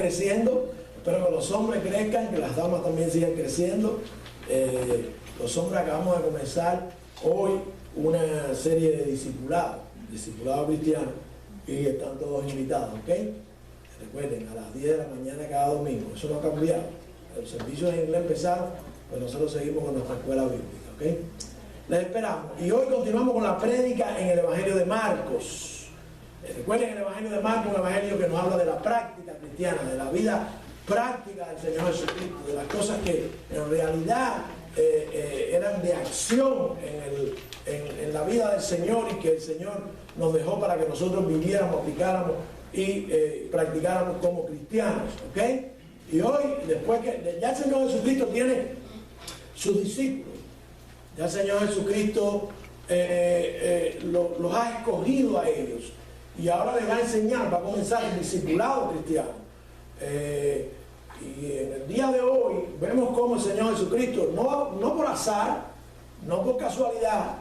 creciendo. Espero que los hombres crezcan, que las damas también sigan creciendo. Los hombres acabamos de comenzar hoy una serie de discipulados cristianos, y están todos invitados, ¿ok? Recuerden, a las 10 de la mañana cada domingo. Eso no ha cambiado. Los servicios en inglés empezaron, pues nosotros seguimos con nuestra escuela bíblica, ¿ok? Les esperamos. Y hoy continuamos con la prédica en el Evangelio de Marcos. Recuerden, el Evangelio de Marcos es un evangelio que nos habla de la práctica cristiana, de la vida práctica del Señor Jesucristo, de las cosas que en realidad eran de acción en la vida del Señor, y que el Señor nos dejó para que nosotros viviéramos, aplicáramos y practicáramos como cristianos, ¿ok? Y hoy, después que ya el Señor Jesucristo tiene sus discípulos, ya el Señor Jesucristo los ha escogido a ellos, y ahora les va a enseñar, va a comenzar el discipulado cristiano. Y en el día de hoy vemos cómo el Señor Jesucristo, no por azar, no por casualidad,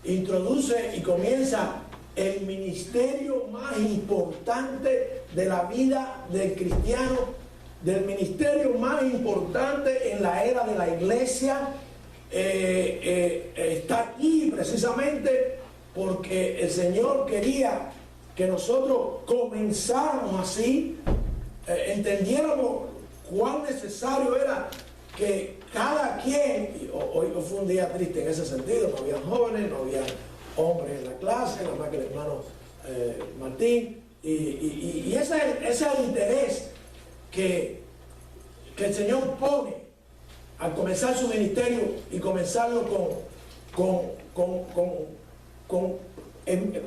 introduce y comienza el ministerio más importante de la vida del cristiano, del ministerio más importante en la era de la iglesia. Está aquí precisamente porque el Señor quería que nosotros comenzáramos así, entendiéramos cuán necesario era que cada quien, y hoy fue un día triste en ese sentido, no había jóvenes, no había hombres en la clase, nada más que el hermano Martín, y ese es el interés que el Señor pone al comenzar su ministerio, y comenzarlo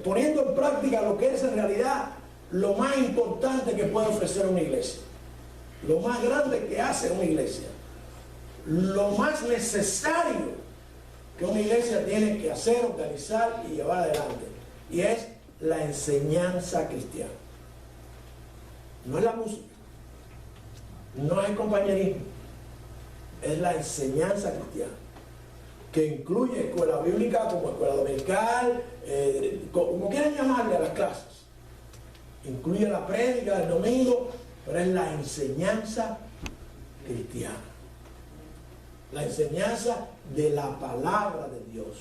poniendo en práctica lo que es en realidad lo más importante que puede ofrecer una iglesia, lo más grande que hace una iglesia, lo más necesario que una iglesia tiene que hacer, organizar y llevar adelante, y es la enseñanza cristiana. No es la música, no es el compañerismo, es la enseñanza cristiana, que incluye escuela bíblica como escuela dominical, como quieran llamarle a las clases. Incluye la prédica del domingo, pero es la enseñanza cristiana, la enseñanza de la palabra de Dios.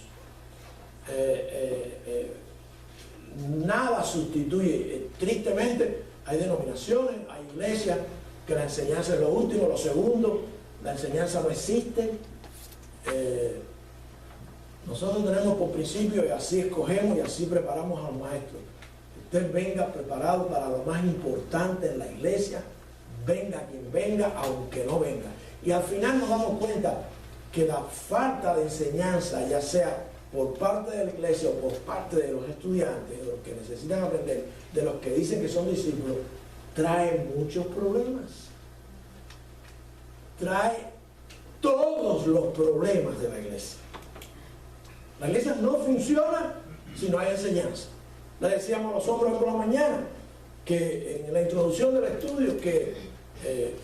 Nada sustituye. Tristemente hay denominaciones, hay iglesias que la enseñanza es lo último, lo segundo. La enseñanza no existe. Nosotros tenemos por principio, y así escogemos y así preparamos a los maestros: usted venga preparado para lo más importante en la iglesia, venga quien venga, aunque no venga. Y al final nos damos cuenta que la falta de enseñanza, ya sea por parte de la iglesia o por parte de los estudiantes, de los que necesitan aprender, de los que dicen que son discípulos, trae muchos problemas. Trae todos los problemas de la iglesia. La iglesia no funciona si no hay enseñanza. Le decíamos a los hombres por la mañana, que en la introducción del estudio, que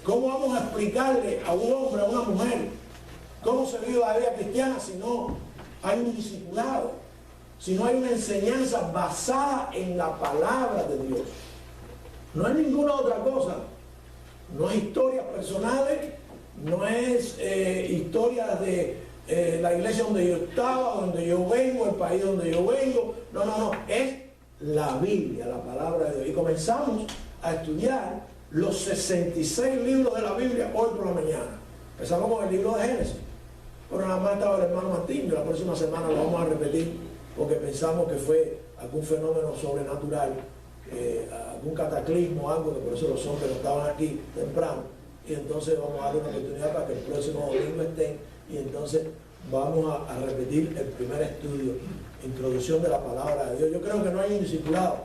cómo vamos a explicarle a un hombre, a una mujer, cómo se vive la vida cristiana si no hay un discipulado, si no hay una enseñanza basada en la palabra de Dios. No es ninguna otra cosa. No es historias personales, no es historias de la iglesia donde yo estaba, donde yo vengo, el país donde yo vengo. No, es la Biblia, la palabra de Dios. Y comenzamos a estudiar los 66 libros de la Biblia hoy por la mañana. Empezamos con el libro de Génesis, pero nada más estaba el hermano Martín. La próxima semana lo vamos a repetir, porque pensamos que fue algún fenómeno sobrenatural, algún cataclismo, algo, que por eso los hombres no estaban aquí temprano. Y entonces vamos a darle una oportunidad para que el próximo domingo estén, y entonces vamos a repetir el primer estudio, introducción de la palabra de Dios. Yo creo que no hay un discipulado.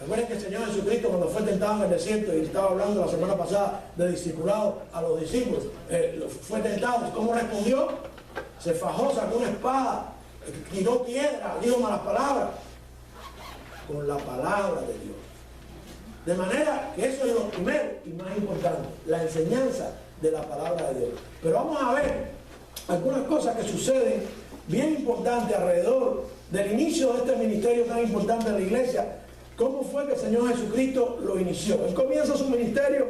Recuerden que el Señor Jesucristo, cuando fue tentado en el desierto, y estaba hablando la semana pasada de discipulado a los discípulos, fue tentado. ¿Cómo respondió? Se fajó, sacó una espada, tiró piedra, dijo malas palabras, con la palabra de Dios. De manera que eso es lo primero y más importante, la enseñanza de la palabra de Dios. Pero vamos a ver algunas cosas que suceden bien importantes alrededor del inicio de este ministerio tan importante de la iglesia. ¿Cómo fue que el Señor Jesucristo lo inició? Él comienza su ministerio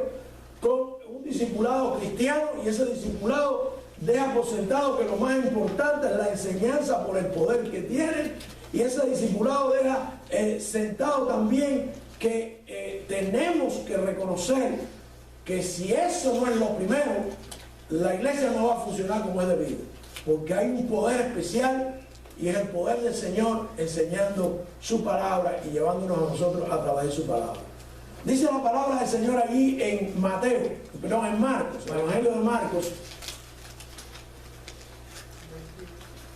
discipulado cristiano y ese discipulado deja por sentado que lo más importante es la enseñanza por el poder que tiene, y ese discipulado deja sentado también que tenemos que reconocer que si eso no es lo primero, la iglesia no va a funcionar como es debido, porque hay un poder especial y es el poder del Señor enseñando su palabra y llevándonos a nosotros a través de su palabra. Dice la palabra del Señor allí en en Marcos, el Evangelio de Marcos.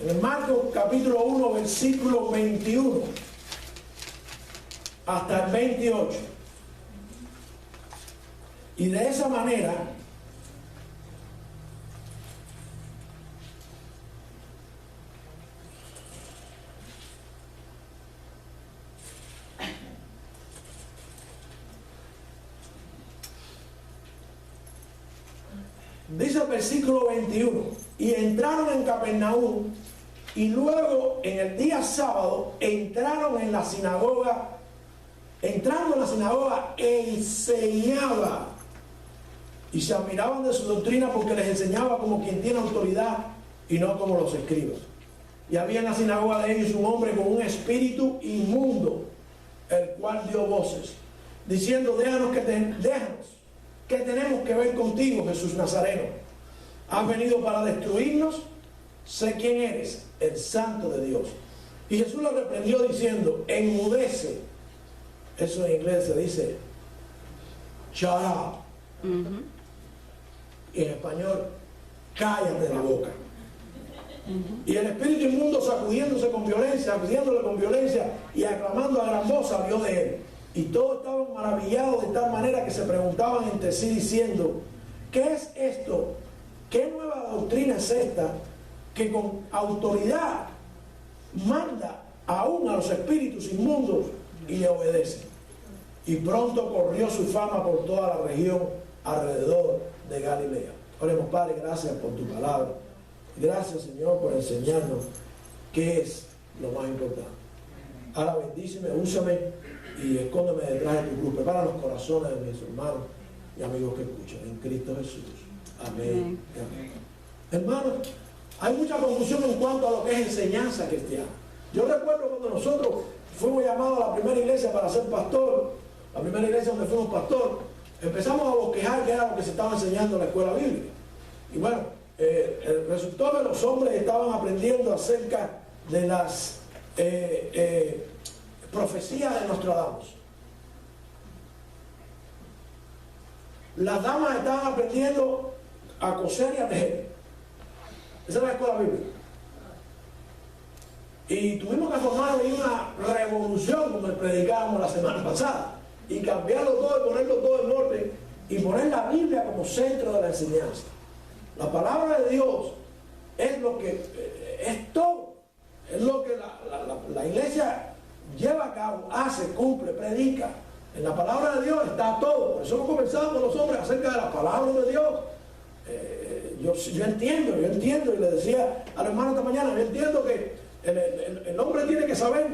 En el Marcos capítulo 1, versículo 21 hasta el 28. Y de esa manera dice el versículo 21, y entraron en Capernaum, y luego en el día sábado entraron en la sinagoga, entrando en la sinagoga enseñaba, y se admiraban de su doctrina porque les enseñaba como quien tiene autoridad y no como los escribas. Y había en la sinagoga de ellos un hombre con un espíritu inmundo, el cual dio voces, diciendo: déjanos ¿qué tenemos que ver contigo, Jesús Nazareno? ¿Has venido para destruirnos? Sé quién eres, el Santo de Dios. Y Jesús lo reprendió diciendo: enmudece. Eso en inglés se dice shut up. Y en español, cállate la boca. Y el espíritu inmundo, sacudiéndole con violencia y aclamando a gran voz, salió de él. Y todos estaban maravillados de tal manera que se preguntaban entre sí diciendo: ¿qué es esto? ¿Qué nueva doctrina es esta que con autoridad manda aún a los espíritus inmundos y le obedece? Y pronto corrió su fama por toda la región alrededor de Galilea. Oremos. Padre, gracias por tu palabra. Gracias, Señor, por enseñarnos qué es lo más importante. Ahora bendíceme, úsame y escóndeme detrás de tu cruz. Prepara los corazones de mis hermanos y amigos que escuchan en Cristo Jesús. Amén. Amén. Hermanos, hay mucha confusión en cuanto a lo que es enseñanza cristiana. Yo recuerdo cuando nosotros fuimos llamados a la primera iglesia para ser pastor, la primera iglesia donde fuimos pastor, empezamos a bosquejar qué era lo que se estaba enseñando en la escuela bíblica. Y bueno, resultó que los hombres estaban aprendiendo acerca de las profecías de Nostradamus. Las damas estaban aprendiendo a coser y a tejer. Esa es la escuela bíblica. Y tuvimos que formar ahí una revolución, como predicábamos la semana pasada, y cambiarlo todo y ponerlo todo en orden y poner la Biblia como centro de la enseñanza. La palabra de Dios es lo que es todo, es lo que la iglesia lleva a cabo, hace, cumple, predica. En la palabra de Dios está todo. Por eso hemos conversado con los hombres acerca de la palabra de Dios. Yo entiendo, y le decía al hermano esta mañana, yo entiendo que el hombre tiene que saber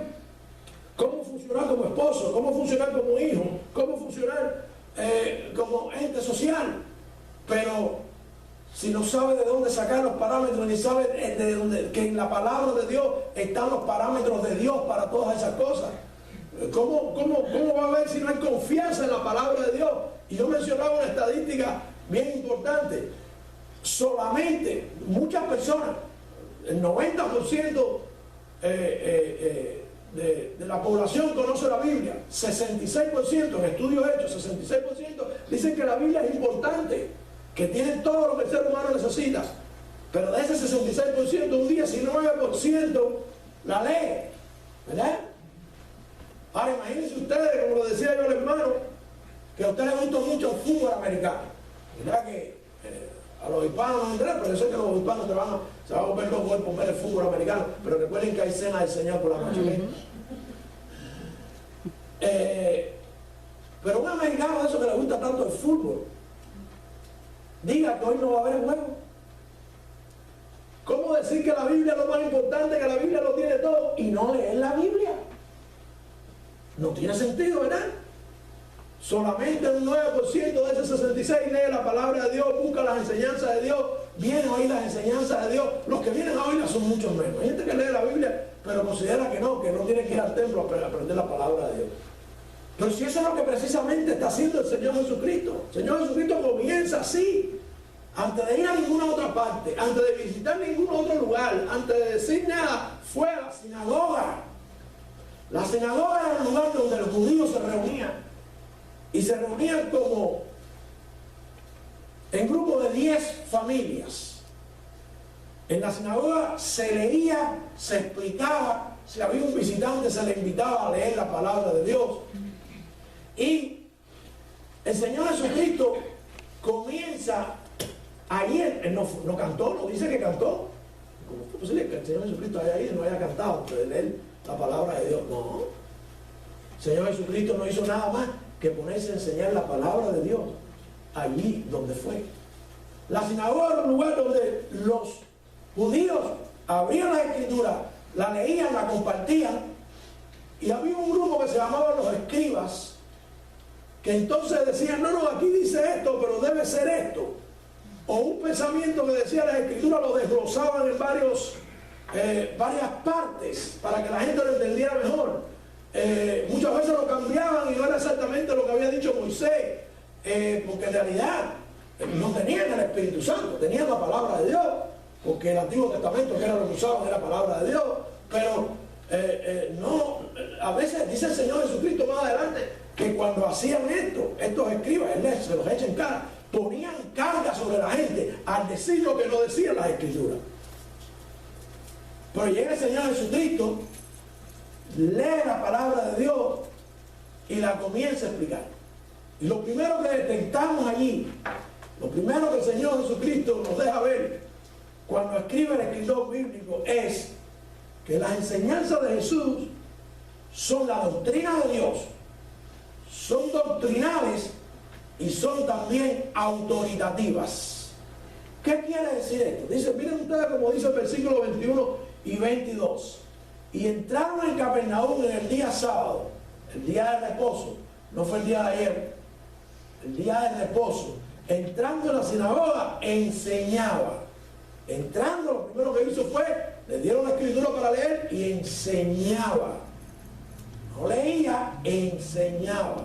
cómo funcionar como esposo, cómo funcionar como hijo, cómo funcionar como ente social, pero si no sabe de dónde sacar los parámetros, ni sabe de dónde, que en la palabra de Dios están los parámetros de Dios para todas esas cosas, ¿cómo va a haber si no hay confianza en la palabra de Dios? Y yo mencionaba una estadística bien importante. Solamente muchas personas, el 90% de la población conoce la Biblia. 66% en estudios hechos, 66% dicen que la Biblia es importante, que tiene todo lo que el ser humano necesita. Pero de ese 66%, un 19% la lee, ¿verdad? Ahora imagínense ustedes, como lo decía yo al hermano, que a ustedes les gusta mucho el fútbol americano, ¿verdad? Que a los hispanos no entran, pero yo sé que los hispanos se van a volver locos por ver el fútbol americano, pero recuerden que hay cena del Señor por la noche. Pero un americano de esos que le gusta tanto el fútbol, diga que hoy no va a haber juego. ¿Cómo decir que la Biblia es lo más importante, que la Biblia lo tiene todo y no leer la Biblia? No tiene sentido, ¿verdad? Solamente un 9% de ese 66 lee la palabra de Dios, busca las enseñanzas de Dios, viene a oír las enseñanzas de Dios. Los que vienen a oírlas son muchos menos. Hay gente que lee la Biblia, pero considera que no tiene que ir al templo a aprender la palabra de Dios. Pero si eso es lo que precisamente está haciendo el Señor Jesucristo. El Señor Jesucristo comienza así. Antes de ir a ninguna otra parte, antes de visitar ningún otro lugar, antes de decir nada, fue a la sinagoga. La sinagoga era el lugar donde los judíos se reunían. Y se reunían como en grupos de 10 familias. En la sinagoga se leía, se explicaba, si había un visitante se le invitaba a leer la palabra de Dios. Y el Señor Jesucristo comienza ayer, él no cantó, no dice que cantó. ¿Cómo fue posible que el Señor Jesucristo haya ido y no haya cantado antes de leer la palabra de Dios? No. El Señor Jesucristo no hizo nada más que ponerse a enseñar la palabra de Dios allí donde fue. La sinagoga era un lugar donde los judíos abrían la escritura, la leían, la compartían, y había un grupo que se llamaba los escribas, que entonces decían, no, aquí dice esto, pero debe ser esto. O un pensamiento que decía la escritura lo desglosaban en varias partes para que la gente lo entendiera mejor. Muchas veces lo cambiaban y no era exactamente lo que había dicho Moisés, porque en realidad no tenían el Espíritu Santo, tenían la palabra de Dios, porque el Antiguo Testamento, que era lo que usaban, era la palabra de Dios, pero a veces dice el Señor Jesucristo más adelante que cuando hacían esto, estos escribas, se los echa en cara, ponían carga sobre la gente al decir lo que no decían las escrituras. Pero llega el Señor Jesucristo, lee la palabra de Dios y la comienza a explicar. Y lo primero que detectamos allí, lo primero que el Señor Jesucristo nos deja ver cuando escribe el escritor bíblico es que las enseñanzas de Jesús son la doctrina de Dios, son doctrinales y son también autoritativas. ¿Qué quiere decir esto? Dice, miren ustedes como dice el versículo 21 y 22. Y entraron en Capernaum en el día sábado, el día de reposo, no fue el día de ayer, el día de reposo. Entrando en la sinagoga, enseñaba. Entrando, lo primero que hizo fue, le dieron la escritura para leer y enseñaba. No leía, enseñaba.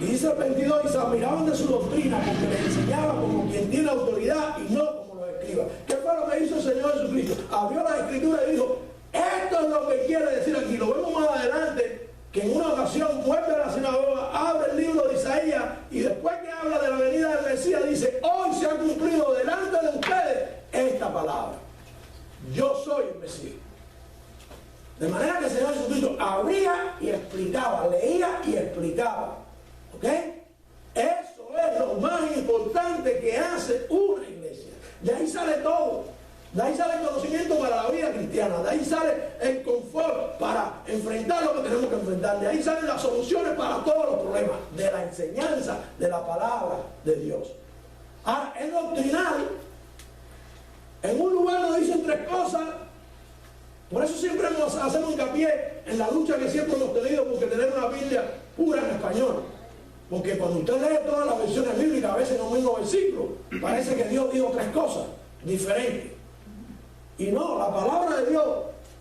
Y dice el 22, y se admiraban de su doctrina porque les enseñaba como quien tiene autoridad y no como los escribas. ¿Qué fue lo que hizo el Señor Jesucristo? Abrió la escritura y dijo, esto es lo que quiere decir aquí. Lo vemos más adelante, que en una ocasión vuelve a la sinagoga, abre el libro de Isaías y después que habla de la venida del Mesías dice, hoy se ha cumplido delante de ustedes esta palabra. Yo soy el Mesías. De manera que el Señor Jesucristo abría y explicaba, leía y explicaba. ¿Ok? Eso es lo más importante que hace una iglesia. De ahí sale todo. De ahí sale el conocimiento para la vida cristiana. De ahí sale el confort para enfrentar lo que tenemos que enfrentar. De ahí salen las soluciones para todos los problemas. De la enseñanza de la palabra de Dios. Ahora, es doctrinal. En un lugar donde dicen tres cosas. Por eso siempre hacemos hincapié en la lucha que siempre hemos tenido porque tener una Biblia pura en español. Porque cuando usted lee todas las versiones bíblicas, a veces en un mismo versículo, parece que Dios dijo tres cosas diferentes. Y no, la palabra de Dios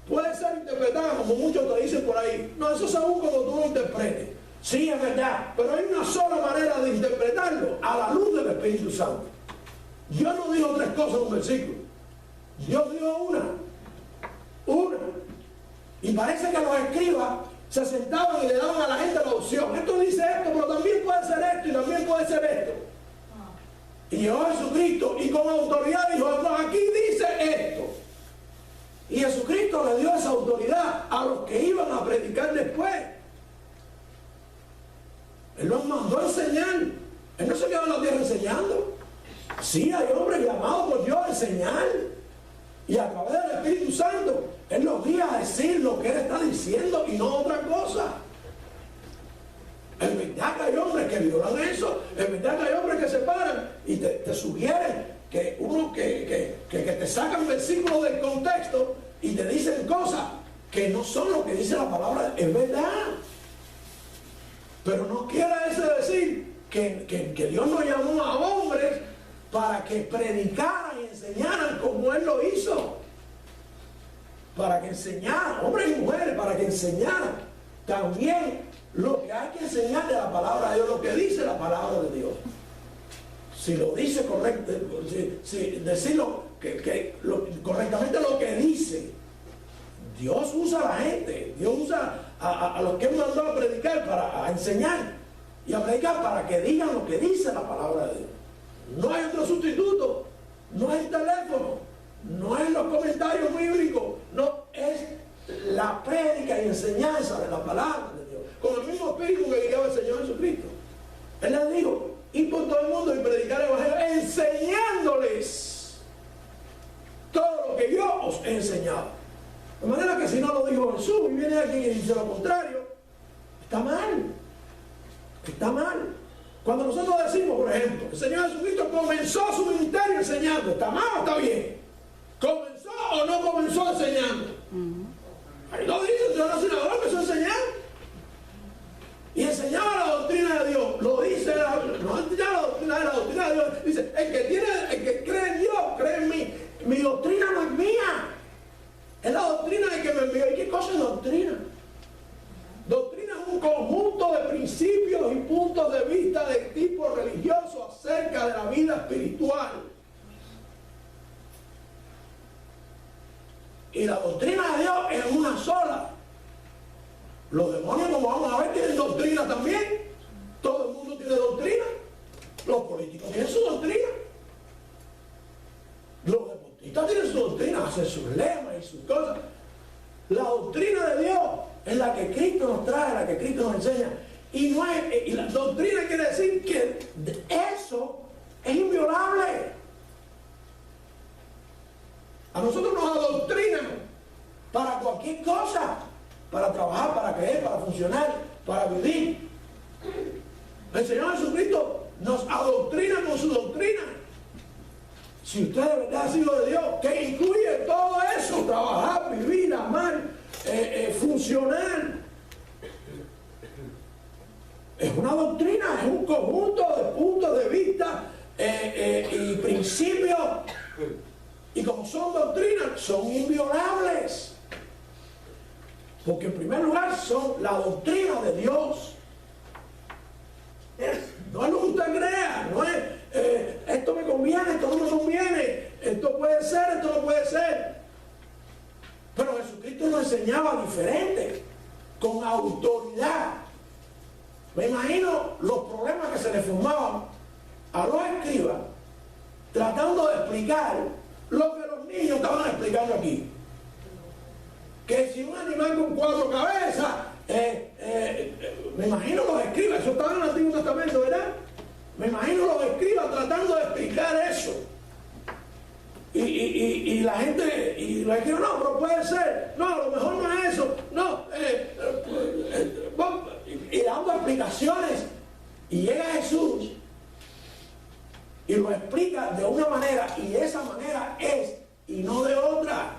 puede ser interpretada como muchos te dicen por ahí. No, eso según como tú lo interpretes. Sí, es verdad, pero hay una sola manera de interpretarlo, a la luz del Espíritu Santo. Dios no dijo tres cosas en un versículo. Dios dijo una. Y parece que los escribas se sentaban y le daban a la gente la opción. Esto dice esto, pero también puede ser esto y también puede ser esto. Y llegó Jesucristo y con autoridad dijo, no, aquí dice esto. Y Jesucristo le dio esa autoridad a los que iban a predicar después. Él los mandó a enseñar. Él no se quedó en la tierra enseñando. Sí, hay hombres llamados por Dios a enseñar. Y a través del Espíritu Santo, Él los guía a decir lo que Él está diciendo y no otra cosa. Es verdad que hay hombres que violan eso, es verdad que hay hombres que se paran y te sugieren que te sacan versículos del contexto y te dicen cosas que no son lo que dice la palabra. Es verdad. Pero no quiere eso decir que Dios nos llamó a hombres para que predicaran y enseñaran como Él lo hizo. Para que enseñaran, hombres y mujeres, para que enseñaran también lo que hay que enseñar de la palabra de Dios, lo que dice la palabra de Dios. Si lo dice correcto, si decirlo correctamente lo que dice. Dios usa a la gente, Dios usa a los que Él mandó a predicar, a enseñar y a predicar para que digan lo que dice la palabra de Dios. No hay otro sustituto, no es el teléfono, no es los comentarios bíblicos, no, es la prédica y enseñanza de la palabra de Dios, con el mismo espíritu que guiaba el Señor Jesucristo. Él les dijo, ir por todo el mundo y predicar el evangelio, enseñándoles todo lo que yo os he enseñado. De manera que si no lo dijo Jesús y viene alguien y dice lo contrario, está mal. Está mal. Cuando nosotros decimos, por ejemplo, el Señor Jesucristo comenzó su ministerio enseñando, ¿está mal o está bien? ¿Comenzó o no comenzó enseñando? Ahí lo dice, el Señor Nacional empezó a enseñar. Y enseñaba la doctrina de Dios. Lo dice, no enseñaba la doctrina de Dios. Dice, el que cree en Dios, cree en mí. Mi doctrina no es mía. Es la doctrina de que me envió. ¿Y qué cosa es doctrina? Doctrina es un conjunto de principios y puntos de vista de tipo religioso acerca de la vida espiritual. Y la doctrina de Dios es una sola. Los demonios, como vamos a ver, tienen doctrina también. Todo el mundo tiene doctrina. Los políticos tienen su doctrina. Los deportistas tienen su doctrina, hacen sus lemas y sus cosas. La doctrina de Dios es la que Cristo nos trae, la que Cristo nos enseña. Y la doctrina quiere decir que eso es inviolable. A nosotros nos adoctrinan para cualquier cosa, para trabajar, para creer, para funcionar, para vivir. El Señor Jesucristo nos adoctrina con su doctrina. Si usted de verdad ha sido de Dios, que incluye todo eso, trabajar, vivir, amar, funcionar. Es una doctrina, es un conjunto de puntos de vista y principios. Y como son doctrinas, son inviolables. Porque en primer lugar son la doctrina de Dios. No es lo que usted crea, no es esto me conviene, esto no me conviene, esto puede ser, esto no puede ser. Pero Jesucristo nos enseñaba diferente, con autoridad. Me imagino los problemas que se le formaban a los escribas tratando de explicar lo que los niños estaban explicando aquí. Que si un animal con 4 cabezas, me imagino los escribas, eso estaba en el Antiguo Testamento, ¿verdad? Me imagino los escribas tratando de explicar eso. Y la gente, y los escribas, no, pero puede ser, no, a lo mejor no es eso, no, y dando explicaciones. Y llega Jesús y lo explica de una manera, y esa manera es, y no de otra.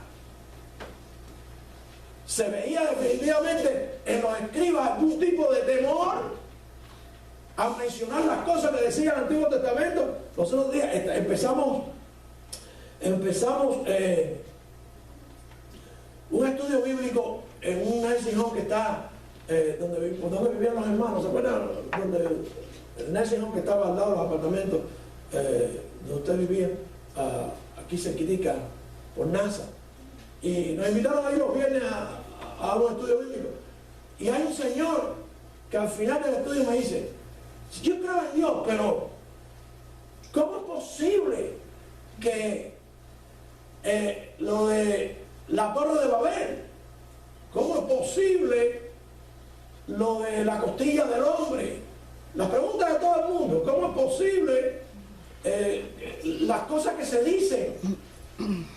Se veía definitivamente en los escribas algún tipo de temor a mencionar las cosas que decía el Antiguo Testamento. Los otros días empezamos un estudio bíblico en un nursing home que está donde vivían los hermanos. ¿Se acuerdan? El nursing home que estaba al lado de los apartamentos donde usted vivía, aquí cerquitica, por NASA. Y nos invitaron ahí los viernes a un estudio bíblico. Y hay un señor que al final del estudio me dice, yo creo en Dios, pero ¿cómo es posible que lo de la Torre de Babel, cómo es posible lo de la costilla del hombre? La pregunta de todo el mundo, ¿cómo es posible las cosas que se dicen?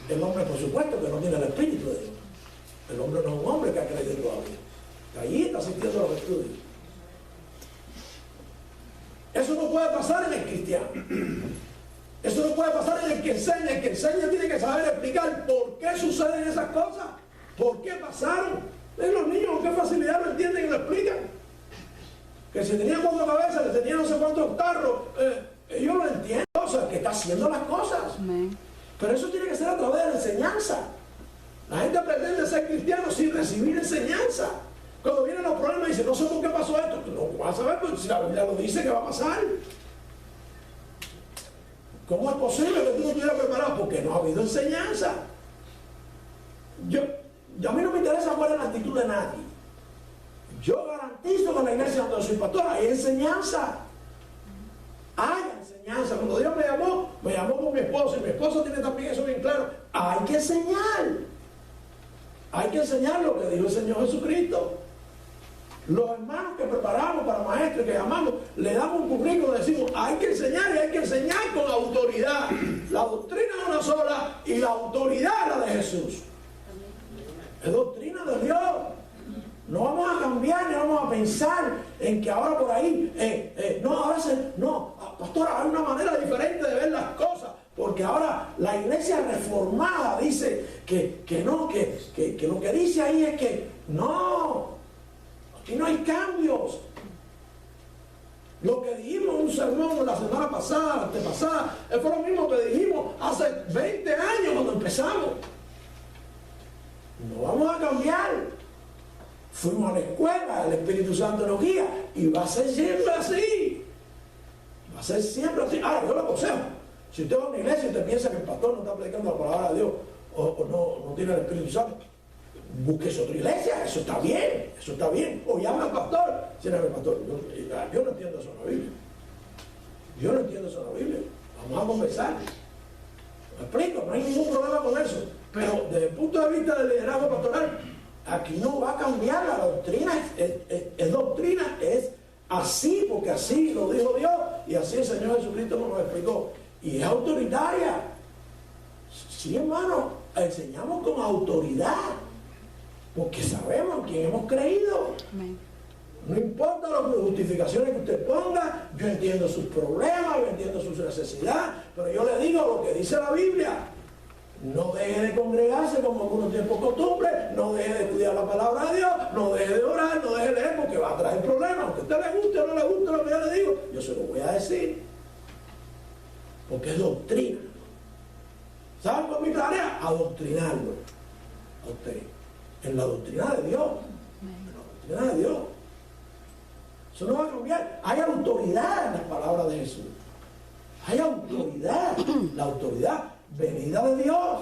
El hombre, por supuesto, que no tiene el Espíritu de Dios. El hombre no es un hombre que ha creído todavía. Allí está asistiendo a los estudios. Eso no puede pasar en el cristiano. Eso no puede pasar en el que enseña. El que enseña tiene que saber explicar por qué suceden esas cosas, por qué pasaron. Los niños con qué facilidad lo entienden y lo explican. que si tenía 4 cabezas, que tenía no sé cuántos tarros, yo lo entiendo, o sea, que está haciendo las cosas. Amén. Pero eso tiene que ser a través de la enseñanza. La gente pretende ser cristiano sin recibir enseñanza. Cuando vienen los problemas dice, no sé por qué pasó esto. No vas a ver, pues si la Biblia lo dice que va a pasar. ¿Cómo es posible que tú no estuvieras preparado? Porque no ha habido enseñanza. A mí no me interesa cuál es la actitud de nadie. Yo garantizo que en la iglesia donde soy pastor hay enseñanza. Hay enseñanza. Cuando Dios me llamó con mi esposo, y mi esposo tiene también eso bien claro. Hay que enseñar. Hay que enseñar lo que dijo el Señor Jesucristo. Los hermanos que preparamos para maestros, que llamamos, le damos un currículo, decimos, hay que enseñar y hay que enseñar con autoridad. La doctrina es una sola y la autoridad es la de Jesús. Es doctrina de Dios. No vamos a cambiar ni vamos a pensar en que ahora por ahí, pastora, hay una manera diferente de ver las cosas. Porque ahora la iglesia reformada dice que lo que dice ahí es que no, aquí no hay cambios. Lo que dijimos en un sermón la semana pasada, la antepasada, fue lo mismo que dijimos hace 20 años cuando empezamos. No vamos a cambiar. Fuimos a la escuela, el Espíritu Santo nos guía y va a ser siempre así. Va a ser siempre así. Ahora, yo lo aconsejo. Si usted va a una iglesia y usted piensa que el pastor no está predicando la palabra de Dios o no tiene el Espíritu Santo, búsquese otra iglesia, eso está bien. O llame al pastor. Si no es el pastor, yo no entiendo eso en la Biblia. Yo no entiendo eso en la Biblia. Vamos a conversar. ¿Me explico? No hay ningún problema con eso. Pero desde el punto de vista del liderazgo pastoral, aquí no va a cambiar la doctrina. Es doctrina, es así, porque así lo dijo Dios y así el Señor Jesucristo nos lo explicó. Y es autoritaria. Sí, hermano, enseñamos con autoridad, porque sabemos en quién hemos creído. Amén. No importa las justificaciones que usted ponga, yo entiendo sus problemas, yo entiendo sus necesidades, pero yo le digo lo que dice la Biblia. No deje de congregarse como algunos tiempos costumbre, no deje de estudiar la palabra de Dios, no deje de orar, no deje de leer, porque va a traer problemas. Aunque a usted le guste o no le guste lo que yo le digo, yo se lo voy a decir. Porque es doctrina. ¿Saben cuál es mi tarea? Adoctrinarlo a usted. En la doctrina de Dios. En la doctrina de Dios. Eso no va a cambiar. Hay autoridad en las palabras de Jesús. Hay autoridad. La autoridad venida de Dios.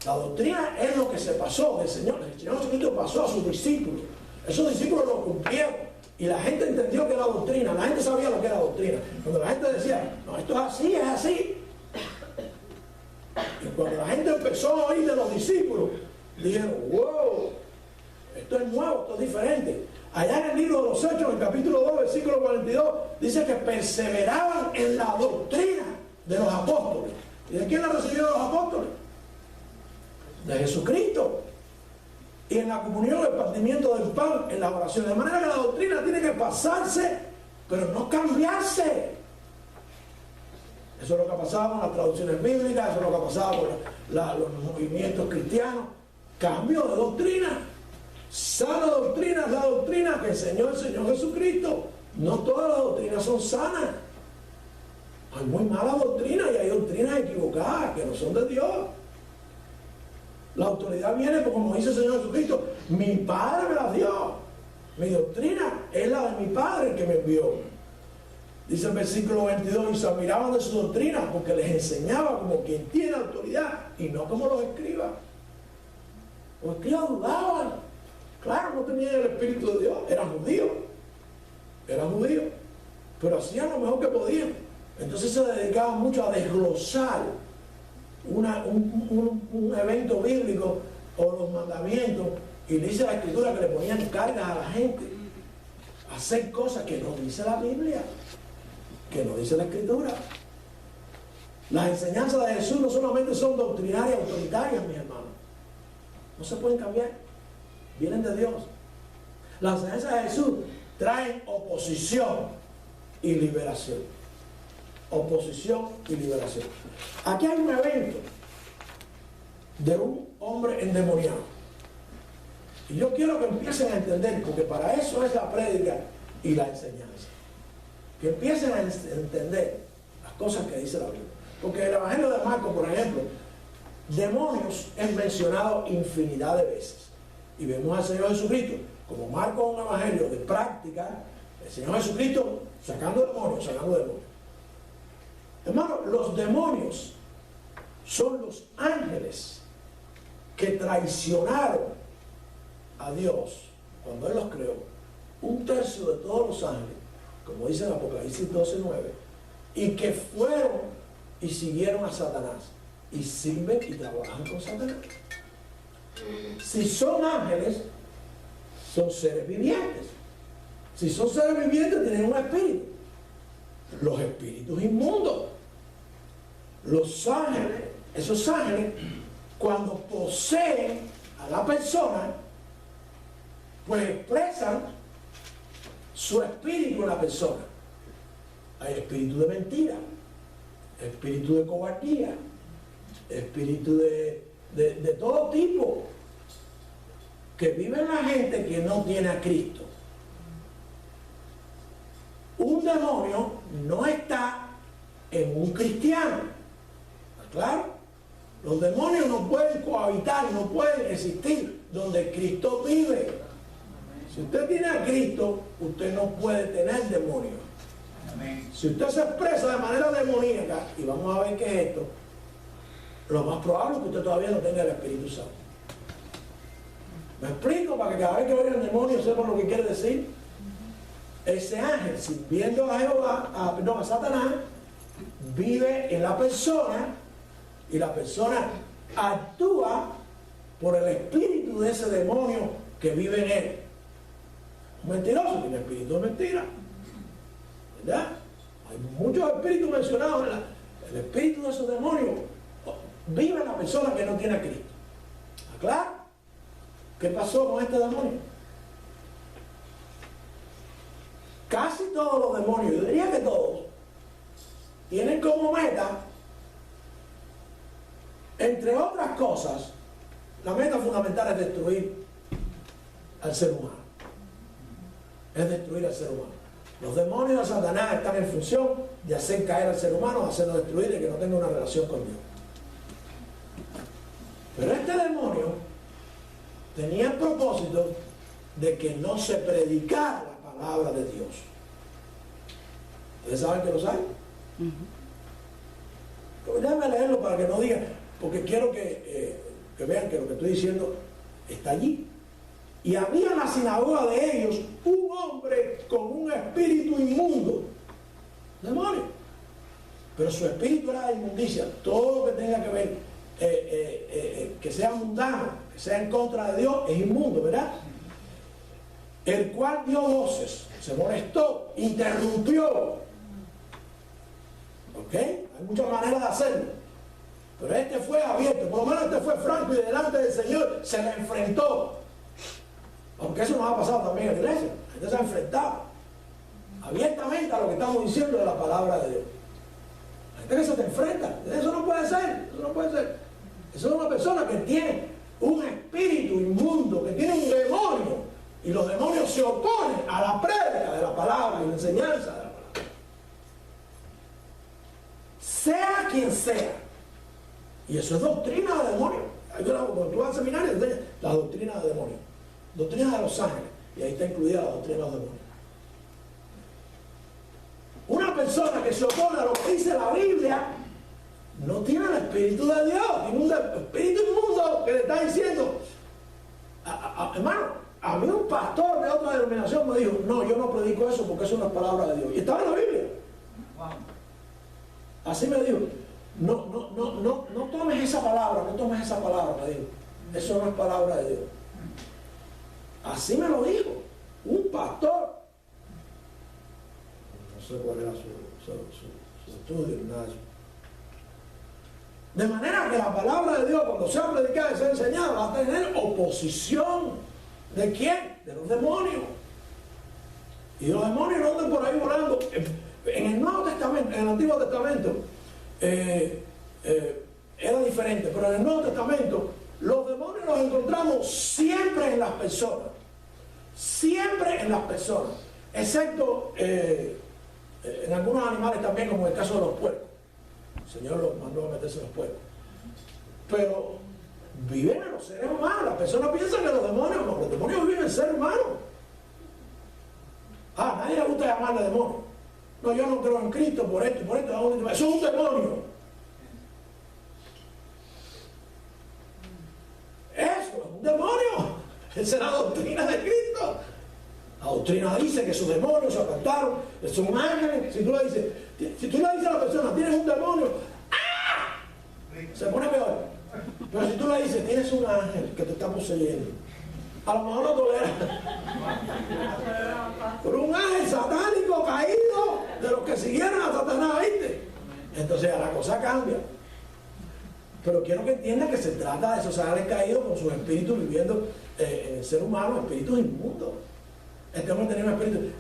La doctrina es lo que se pasó del Señor. El Señor Jesucristo pasó a sus discípulos. Esos discípulos lo cumplieron. Y la gente entendió que era doctrina. La gente sabía lo que era doctrina. Cuando la gente decía, no, esto es así, es así. Y cuando la gente empezó a oír de los discípulos, dijeron, wow, esto es nuevo, esto es diferente. Allá en el libro de los Hechos, en el capítulo 2, versículo 42, dice que perseveraban en la doctrina de los apóstoles. ¿Y de quién la recibieron los apóstoles? De Jesucristo. Y en la comunión, el partimiento del pan, en la oración. De manera que la doctrina tiene que pasarse, pero no cambiarse. Eso es lo que ha pasado con las traducciones bíblicas, eso es lo que ha pasado con los movimientos cristianos. Cambio de doctrina. Sana doctrina es la doctrina que enseñó el Señor Jesucristo. No todas las doctrinas son sanas. Hay muy malas doctrinas y hay doctrinas equivocadas que no son de Dios. La autoridad viene, porque como dice el Señor Jesucristo, mi Padre me la dio. Mi doctrina es la de mi Padre el que me envió. Dice el versículo 22, y se admiraban de su doctrina porque les enseñaba como quien tiene autoridad y no como los escribas. Los escribas dudaban. Claro, no tenían el Espíritu de Dios, eran judíos, pero hacían lo mejor que podían. Entonces se dedicaban mucho a desglosar un evento bíblico o los mandamientos, y dice la Escritura que le ponían cargas a la gente a hacer cosas que no dice la Biblia, que no dice la Escritura. Las enseñanzas de Jesús no solamente son doctrinarias y autoritarias, mis hermanos, no se pueden cambiar, vienen de Dios. Las enseñanzas de Jesús traen oposición y liberación. Oposición y liberación. Aquí hay un evento de un hombre endemoniado. Y yo quiero que empiecen a entender, porque para eso es la prédica y la enseñanza. Que empiecen a entender las cosas que dice la Biblia. Porque en el Evangelio de Marcos, por ejemplo, demonios es mencionado infinidad de veces. Y vemos al Señor Jesucristo, como Marcos es un evangelio de práctica, el Señor Jesucristo sacando demonios, sacando demonios. Hermano, los demonios son los ángeles que traicionaron a Dios cuando Él los creó. Un tercio de todos los ángeles, como dice en Apocalipsis 12:9, y que fueron y siguieron a Satanás y sirven y trabajan con Satanás. Si son ángeles, son seres vivientes. Si son seres vivientes, tienen un espíritu. Los espíritus inmundos, los ángeles, esos ángeles, cuando poseen a la persona, pues expresan su espíritu en la persona. Hay espíritu de mentira, espíritu de cobardía, espíritu de todo tipo, que vive en la gente que no tiene a Cristo. Un demonio no está en un cristiano. ¿Está claro? Los demonios no pueden cohabitar, no pueden existir donde Cristo vive. Si usted tiene a Cristo, usted no puede tener demonios. Si usted se expresa de manera demoníaca, y vamos a ver qué es esto, lo más probable es que usted todavía no tenga el Espíritu Santo. ¿Me explico? Para que cada vez que oiga el demonio sepan lo que quiere decir. Ese ángel, sirviendo a Jehová, a Satanás, vive en la persona y la persona actúa por el espíritu de ese demonio que vive en él. Un mentiroso tiene espíritu de mentira, ¿verdad? Hay muchos espíritus mencionados. El espíritu de esos demonios vive en la persona que no tiene a Cristo. ¿Está claro? ¿Qué pasó con este demonio? Casi todos los demonios, yo diría que todos, tienen como meta, entre otras cosas, la meta fundamental es destruir al ser humano. Es destruir al ser humano. Los demonios de Satanás están en función de hacer caer al ser humano, de hacerlo destruir y que no tenga una relación con Dios. Pero este demonio tenía el propósito de que no se predicara la palabra de Dios. ¿Ustedes saben que lo saben? Déjenme leerlo para que no digan, porque quiero que vean que lo que estoy diciendo está allí. Y había en la sinagoga de ellos un hombre con un espíritu inmundo, demonio, pero su espíritu era de inmundicia. Todo lo que tenga que ver que sea mundano, que sea en contra de Dios, es inmundo, ¿verdad? El cual dio voces, se molestó, interrumpió. ¿Ok? Hay muchas maneras de hacerlo, pero este fue abierto, por lo menos este fue franco y delante del Señor se le enfrentó. Aunque eso nos ha pasado también en la iglesia. La gente se ha enfrentado abiertamente a lo que estamos diciendo de la palabra de Dios. La gente que se te enfrenta, eso no puede ser, eso no puede ser. Eso es una persona que tiene un espíritu inmundo, que tiene un demonio, y los demonios se oponen a la prédica de la palabra y la enseñanza de la palabra. Sea quien sea. Y eso es doctrina de demonios. Cuando tú vas al seminario, enseñas la doctrina de demonios. Doctrina de los ángeles, y ahí está incluida la doctrina de los demonios. Una persona que se opone a lo que dice la Biblia no tiene el Espíritu de Dios, tiene un espíritu inmundo que le está diciendo. Hermano, a mí un pastor de otra denominación me dijo: no, yo no predico eso porque eso no es palabra de Dios. Y estaba en la Biblia. Así me dijo: no tomes esa palabra, me dijo. Eso no es palabra de Dios. Así me lo dijo un pastor. No sé cuál era su estudio ni nada de eso. De manera que la palabra de Dios, cuando sea predicada y sea enseñada, va a tener oposición. ¿De quién? De los demonios. Y los demonios no andan por ahí volando. En el Nuevo Testamento, en el Antiguo Testamento, era diferente, pero en el Nuevo Testamento los demonios los encontramos siempre en las personas. Siempre en las personas. excepto en algunos animales también, como en el caso de los puercos. El Señor los mandó a meterse en los puercos. Pero viven en los seres humanos. Las personas piensan que los demonios viven en seres humanos. A nadie le gusta llamarle demonio. No, yo no creo en Cristo por esto y por esto. Eso es un demonio. Eso es un demonio. Esa es la doctrina de Cristo. La doctrina dice que sus demonios se apartaron, son ángeles. Si tú le dices a la persona, tienes un demonio, ¡ah!, se pone peor. Pero si tú le dices, tienes un ángel que te está poseyendo, a lo mejor lo tolera. Pero un ángel satánico caído de los que siguieron a Satanás, ¿viste? Entonces la cosa cambia. Pero quiero que entiendan que se trata de esos ángeles caídos con sus espíritus viviendo en el ser humano, espíritus inmundos. Este hombre tenía un espíritu,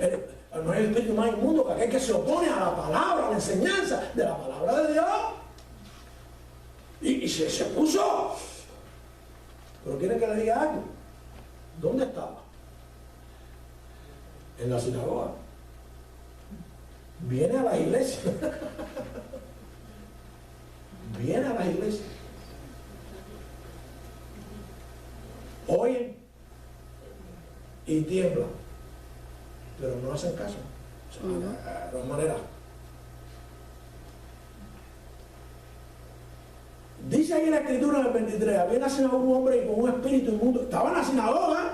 no es el espíritu más inmundo que aquel que se opone a la palabra, a la enseñanza de la palabra de Dios. Y se puso. Pero quieren que le diga algo. ¿Dónde estaba? En la sinagoga. Viene a la iglesia. Viene a la iglesia. Oyen y tiemblan, pero no hacen caso. O sea, de todas maneras. Dice ahí en la escritura en el 23, había en la sinagoga un hombre con un espíritu inmundo. Estaba en la sinagoga,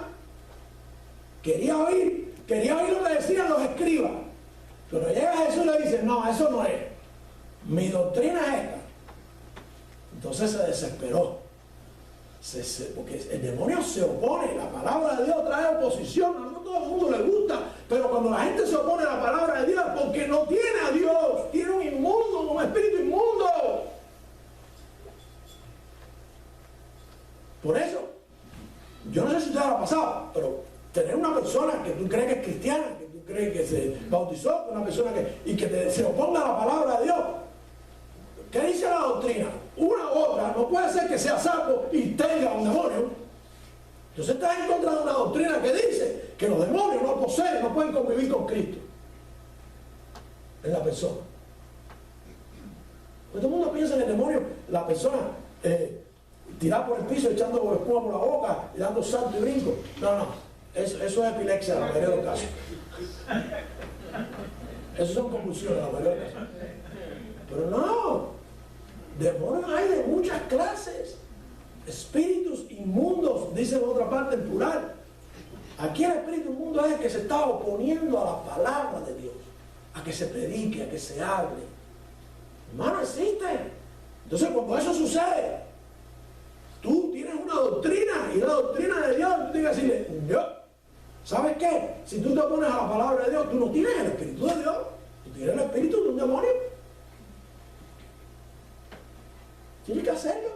quería oír lo que decían los escribas. Pero llega Jesús y le dice, no, eso no es. Mi doctrina es esta. Entonces se desesperó. Porque el demonio se opone, la palabra de Dios trae oposición, no a todo el mundo le gusta, pero cuando la gente se opone a la palabra de Dios, porque no tiene a Dios, tiene un inmundo, un espíritu inmundo. Por eso, yo no sé si te ha pasado, pero tener una persona que tú crees que es cristiana, que tú crees que se bautizó, una persona que se oponga a la palabra de Dios, ¿qué dice la doctrina? Una u otra, no puede ser que sea sapo y tenga un demonio. Entonces estás en contra de una doctrina que dice que los demonios no poseen, no pueden convivir con Cristo en la persona. Pues todo el mundo piensa en el demonio, la persona tirada por el piso, echando espuma por la boca y dando salto y brinco. No, eso es epilepsia en la mayoría de los casos. Eso son convulsiones en la mayoría de los casos. Pero no. Demonios hay de muchas clases. Espíritus inmundos, dice en otra parte en plural. Aquí el espíritu inmundo es el que se está oponiendo a la palabra de Dios, a que se predique, a que se hable. Hermano, existe. Entonces cuando eso sucede, tú tienes una doctrina, y la doctrina de Dios, tú tienes que decirle, Dios, ¿sabes qué? Si tú te opones a la palabra de Dios, tú no tienes el espíritu de Dios, tú tienes el espíritu de un demonio. Tienes que hacerlo.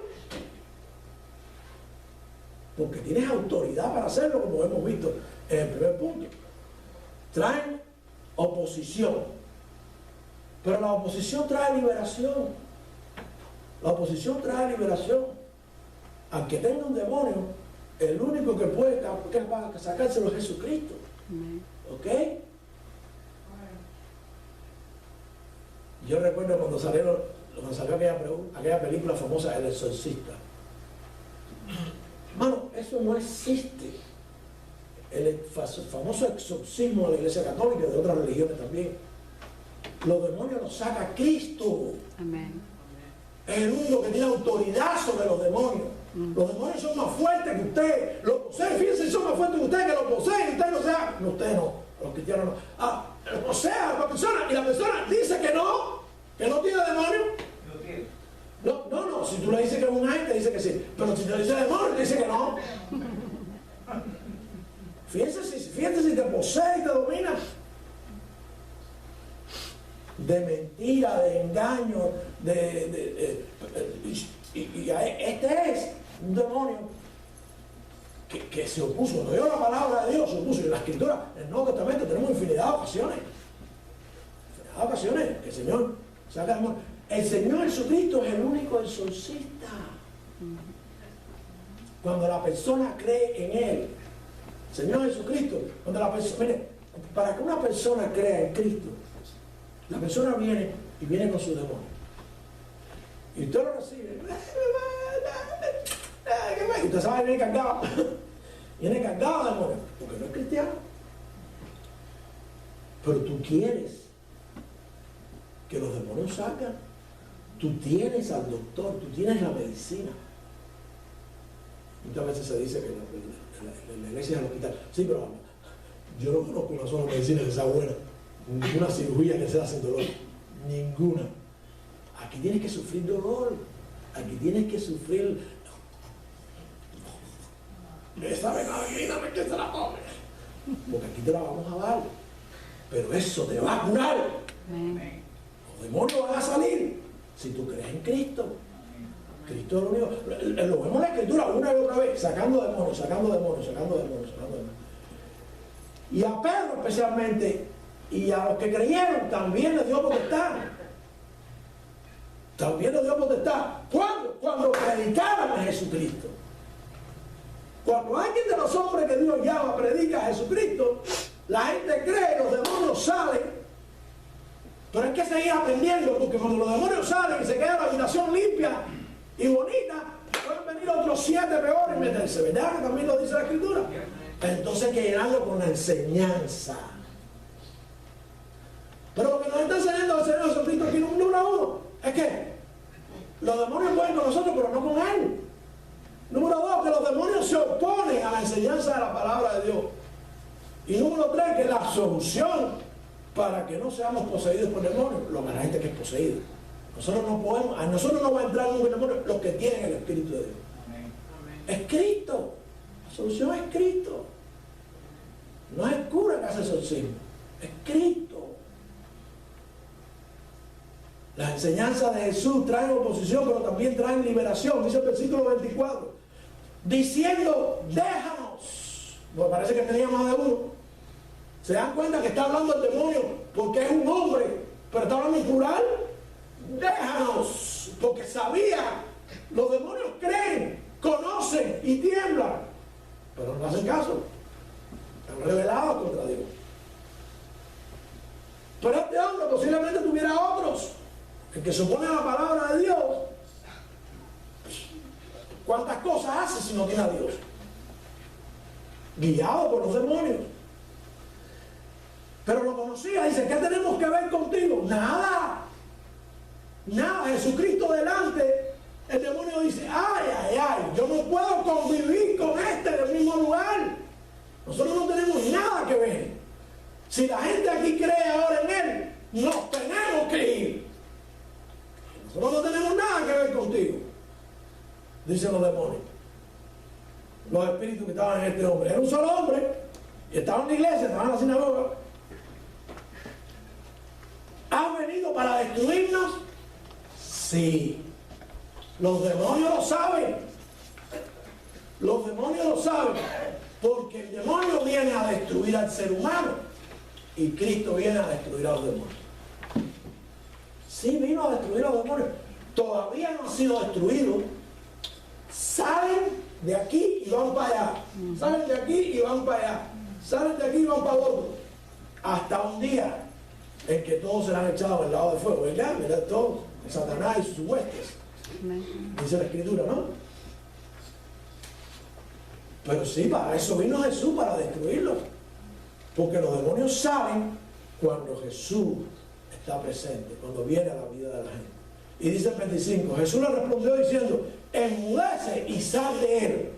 Porque tienes autoridad para hacerlo, como hemos visto en el primer punto. Traen oposición. Pero la oposición trae liberación. La oposición trae liberación. Aunque tenga un demonio, el único que puede sacárselo es Jesucristo. ¿Ok? Yo recuerdo cuando salió aquella película famosa, El Exorcista. Hermano, eso no existe. El famoso exorcismo de la Iglesia Católica y de otras religiones también. Los demonios los saca Cristo. Amén. Es el único que tiene autoridad sobre los demonios. Los demonios son más fuertes que usted. Los poseen, fíjense, son más fuertes que usted, que los poseen. Usted no sea. No, usted no. Los cristianos no. O sea, la persona. Y la persona dice que no tiene demonio. No, si tú le dices que es un ángel, te dice que sí. Pero si te dice demonio, te dice que no. Fíjense si te posee y te domina. De mentira, de engaño, este es un demonio que se opuso. Cuando yo la palabra de Dios se opuso. Y en la escritura, en el Nuevo Testamento, tenemos infinidad de ocasiones. Que el Señor saca demonio. El Señor Jesucristo es el único exorcista. Cuando la persona cree en Él, Señor Jesucristo, cuando la persona, mire, para que una persona crea en Cristo, la persona viene y viene con sus demonios. Y usted lo recibe. Y usted sabe, viene cargado. Viene cargado de demonios, porque no es cristiano. Pero tú quieres que los demonios salgan. Tú tienes al doctor, tú tienes la medicina. Muchas veces se dice que la iglesia es el hospital. Sí, pero yo no conozco una sola medicina que sea buena. Ninguna cirugía que sea sin dolor. Ninguna. Aquí tienes que sufrir dolor. Aquí tienes que sufrir. Esa venadina que se la come. Porque aquí te la vamos a dar. Pero eso te va a curar. Los demonios van a salir si tú crees en Cristo. Cristo es lo único. Lo vemos en la Escritura una y otra vez, sacando demonios, sacando demonios, sacando demonios, sacando demonios. Y a Pedro especialmente, y a los que creyeron, también les dio potestad. También les dio potestad. ¿Cuándo? Cuando predicaban a Jesucristo. Cuando alguien de los hombres que Dios llama predica a Jesucristo, la gente cree, los demonios salen. Pero hay que seguir aprendiendo, porque cuando los demonios salen y se queda la habitación limpia y bonita, pueden venir otros 7 peores y meterse, ¿verdad? También lo dice la Escritura. Entonces hay que llenarlo con la enseñanza. Pero lo que nos está enseñando el Señor Jesucristo aquí número 1 es que los demonios pueden con nosotros, pero no con Él. Número 2, que los demonios se oponen a la enseñanza de la palabra de Dios. Y número 3, que la solución para que no seamos poseídos por demonios, lo que la gente que es poseída. Nosotros no podemos, a nosotros no va a entrar ningún demonio, los que tienen el Espíritu de Dios. Es Cristo. La solución es Cristo. No es el cura que hace exorcismo, es Cristo. Las enseñanzas de Jesús traen oposición, pero también traen liberación. Dice el versículo 24, diciendo, déjanos. Pues parece que tenía más de uno. ¿Se dan cuenta que está hablando el demonio porque es un hombre, pero está hablando en plural? Déjanos, porque sabía, los demonios creen, conocen y tiemblan, pero no hacen caso. Están rebelados contra Dios. Pero este hombre posiblemente tuviera otros. El que se opone a la palabra de Dios, ¿cuántas cosas hace si no tiene a Dios? Guiado por los demonios. Pero lo conocía, dice, ¿qué tenemos que ver contigo? Nada. Nada. Jesucristo delante, el demonio dice, ay, ay, ay, yo no puedo convivir con este en el mismo lugar. Nosotros no tenemos nada que ver. Si la gente aquí cree ahora en Él, nos tenemos que ir. Nosotros no tenemos nada que ver contigo, dicen los demonios. Los espíritus que estaban en este hombre. Era un solo hombre, y estaba en la iglesia, estaba en la sinagoga. ¿Has venido para destruirnos? Sí. Los demonios lo saben. Los demonios lo saben. Porque el demonio viene a destruir al ser humano. Y Cristo viene a destruir a los demonios. Sí, vino a destruir a los demonios. Todavía no han sido destruidos. Salen de aquí y van para allá. Salen de aquí y van para allá. Salen de aquí y van para otro. Hasta un día en que todos serán echados al lado del fuego, ¿verdad? ¿Verdad? Todos, Satanás y sus huestes. Dice la Escritura, ¿no? Pero sí, para eso vino Jesús, para destruirlos. Porque los demonios saben cuando Jesús está presente, cuando viene a la vida de la gente. Y dice el 25, Jesús le respondió diciendo, enmudece y sal de él.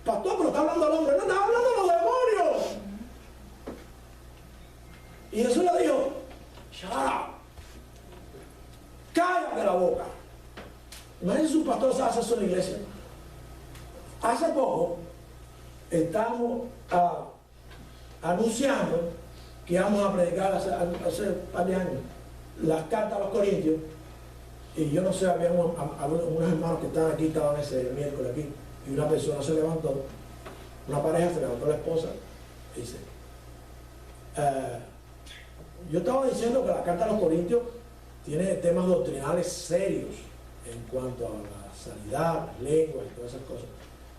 Pastor, pero está hablando al hombre. No, está hablando a los demonios. Y Jesús le dijo, shut up, cállate la boca. Imagínense si un pastor se hace eso en la iglesia. Hace poco estamos anunciando que íbamos a predicar hace un par de años las cartas a los Corintios, y yo no sé, había unos hermanos que estaban aquí, estaban ese miércoles aquí, y una persona se levantó, una pareja se levantó, la esposa, y dice, yo estaba diciendo que la carta a los Corintios tiene temas doctrinales serios en cuanto a la sanidad, las lenguas y todas esas cosas,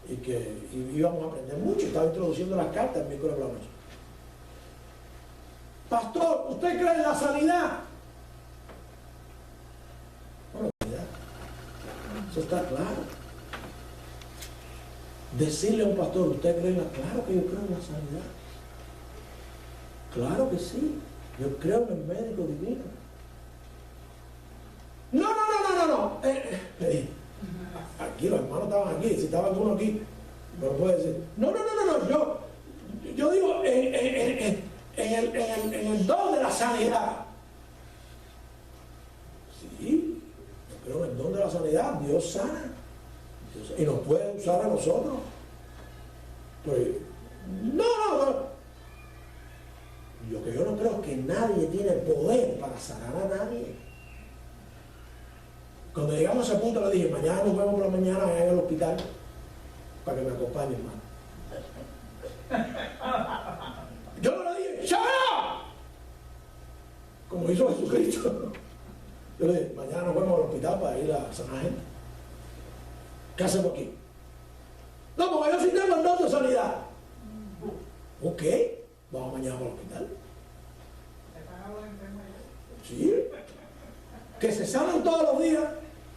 y que íbamos a aprender mucho. Estaba introduciendo las cartas el miércoles por la noche. pastor, ¿usted cree en la sanidad? Bueno, ya, eso está claro. Decirle a un pastor, ¿usted cree en la? Claro que yo creo en la sanidad. Claro que sí. Yo creo en el médico divino. No. Aquí los hermanos estaban aquí, si estaba alguno aquí, me lo puede decir. No. Yo digo en el don de la sanidad. Sí, yo creo en el don de la sanidad. Dios sana. Y nos puede usar a nosotros. Pues, no. Yo no creo que nadie tiene poder para sanar a nadie. Cuando llegamos a ese punto le dije, mañana nos vemos por la mañana allá en el hospital para que me acompañe, hermano. Yo no le dije, ¡Shabbat! Como hizo Jesucristo. Yo le dije, mañana nos vemos al hospital para ir a sanar gente. ¿Qué hacemos aquí? No, porque yo sí tengo el don de sanidad. Ok, vamos mañana al hospital. Sí. Que se sanan todos los días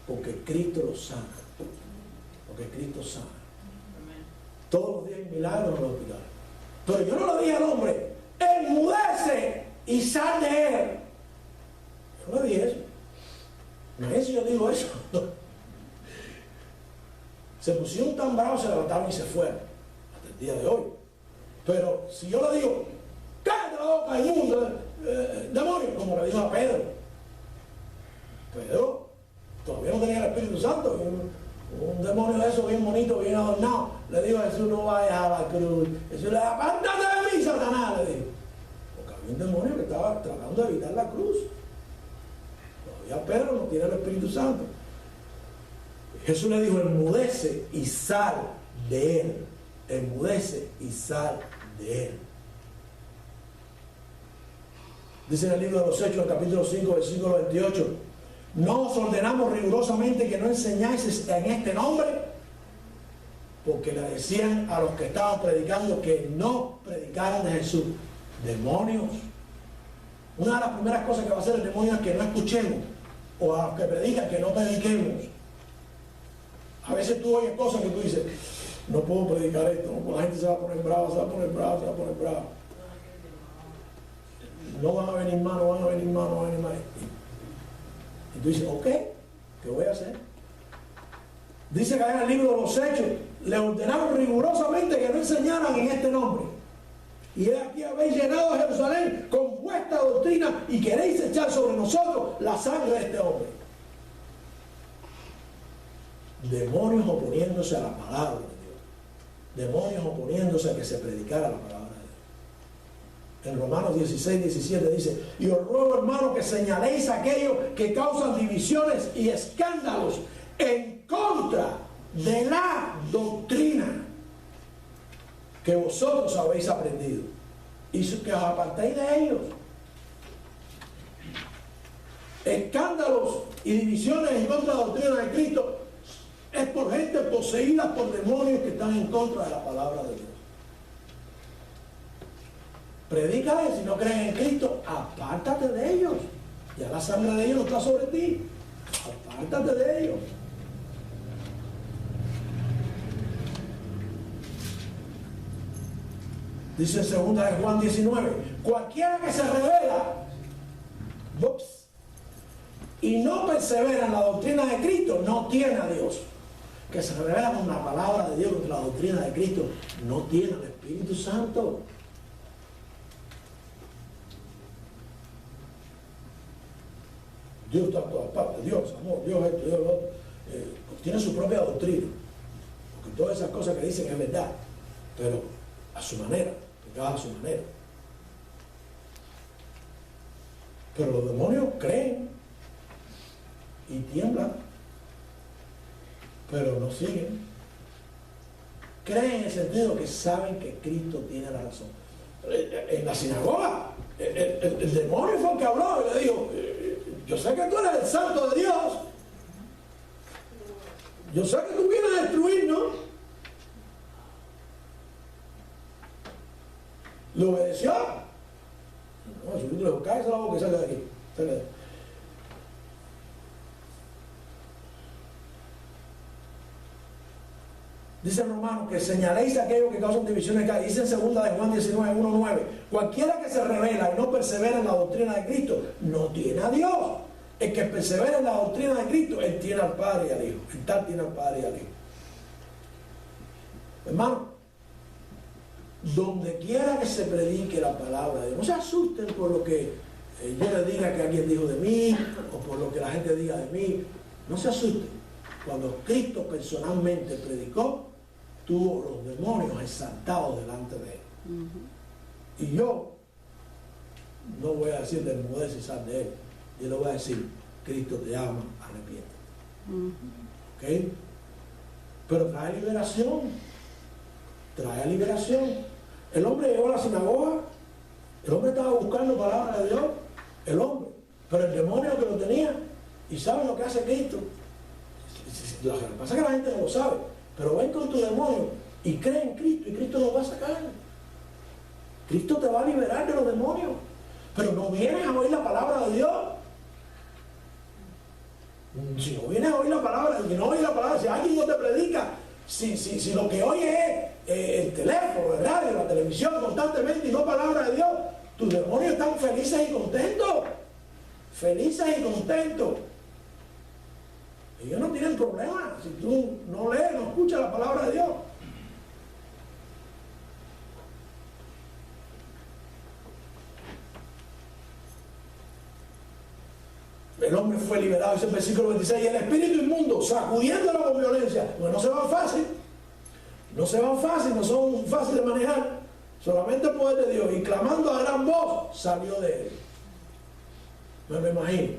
porque Cristo los sana. Porque Cristo sana. Todos los días hay milagros en los hospitales. Pero yo no le dije al hombre, enmudece y sal de él. Yo no le dije eso. No es si yo digo eso. Se pusieron tan bravos, se levantaron y se fueron. Hasta el día de hoy. Pero si yo le digo, cállate la boca, inmundo, demonio, como le dijo a Pedro. Pedro todavía no tenía el Espíritu Santo. Un demonio de eso bien bonito, bien adornado. Le dijo a Jesús, no vayas a la cruz. Jesús le dijo, apártate de mí, Satanás, le dijo. Porque había un demonio que estaba tratando de evitar la cruz. Todavía Pedro no tiene el Espíritu Santo. Jesús le dijo, enmudece y sal de él. Enmudece y sal de él. Dice en el libro de los Hechos, capítulo 5, versículo 28, no os ordenamos rigurosamente que no enseñáis en este nombre, porque le decían a los que estaban predicando que no predicaran de Jesús. Demonios. Una de las primeras cosas que va a hacer el demonio es que no escuchemos, o a los que predican que no prediquemos. A veces tú oyes cosas que tú dices, no puedo predicar esto, no, la gente se va a poner brava, se va a poner brava. No van a venir más, no van a venir más. Y tú dices, ok, ¿qué voy a hacer? Dice que en el libro de los Hechos, le ordenaron rigurosamente que no enseñaran en este nombre. Y aquí habéis llenado a Jerusalén con vuestra doctrina y queréis echar sobre nosotros la sangre de este hombre. Demonios oponiéndose a la palabra de Dios. Demonios oponiéndose a que se predicara la palabra de Dios. En Romanos 16, 17 dice, y os ruego, hermanos, que señaléis a aquellos que causan divisiones y escándalos en contra de la doctrina que vosotros habéis aprendido, y que os apartéis de ellos. Escándalos y divisiones en contra de la doctrina de Cristo es por gente poseída por demonios que están en contra de la palabra de Dios. Predícale, si no creen en Cristo, apártate de ellos. Ya la sangre de ellos no está sobre ti. Apártate de ellos. Dice en 2 de Juan 19, cualquiera que se revela y no persevera en la doctrina de Cristo, no tiene a Dios. Que se revela con la palabra de Dios, contra la doctrina de Cristo, no tiene al Espíritu Santo. Dios está en todas partes, Dios, amor, Dios esto, Dios lo otro. Tiene su propia doctrina. Porque todas esas cosas que dicen es verdad, pero a su manera, cada a su manera. Pero los demonios creen y tiemblan, pero no siguen. Creen en el sentido que saben que Cristo tiene la razón. En la sinagoga, el demonio fue el que habló y le dijo, yo sé que tú eres el santo de Dios, yo sé que tú vienes a destruirnos. ¿Le obedeció? No, Jesucristo le dijo, cállese la boca y salga de aquí. Salga de aquí. Dice Romanos que señaléis a aquellos que causan divisiones. Dice en 2 de Juan 19, 1, 9. Cualquiera que se revela y no persevera en la doctrina de Cristo, no tiene a Dios. El que persevera en la doctrina de Cristo, él tiene al Padre y al Hijo. El tal tiene al Padre y al Hijo. Hermano, donde quiera que se predique la palabra de Dios, no se asusten por lo que yo les diga que alguien dijo de mí, o por lo que la gente diga de mí. No se asusten. Cuando Cristo personalmente predicó, tuvo los demonios exaltados delante de él. Y yo no voy a decir desnudez y sal de él. Yo le voy a decir, Cristo te ama, arrepiéntete. ¿Ok? Pero trae liberación. Trae liberación. El hombre llegó a la sinagoga. El hombre estaba buscando palabras de Dios. El hombre. Pero el demonio que lo tenía. ¿Y saben lo que hace Cristo? Lo que pasa es que la gente no lo sabe. Pero ven con tu demonio y cree en Cristo y Cristo lo va a sacar. Cristo te va a liberar de los demonios. Pero no vienes a oír la palabra de Dios. Si no vienes a oír la palabra, si no oyes la palabra, si alguien no te predica, si lo que oye es el teléfono, el radio, la televisión constantemente y no palabra de Dios, tus demonios están felices y contentos. Felices y contentos. Ellos no tienen problema si tú no lees, no escuchas la palabra de Dios. El hombre fue liberado, dice el versículo 26, y el espíritu inmundo, sacudiéndolo con violencia, pues no se van fácil, no son fáciles de manejar, solamente el poder de Dios, y clamando a gran voz, salió de él. Me imagino.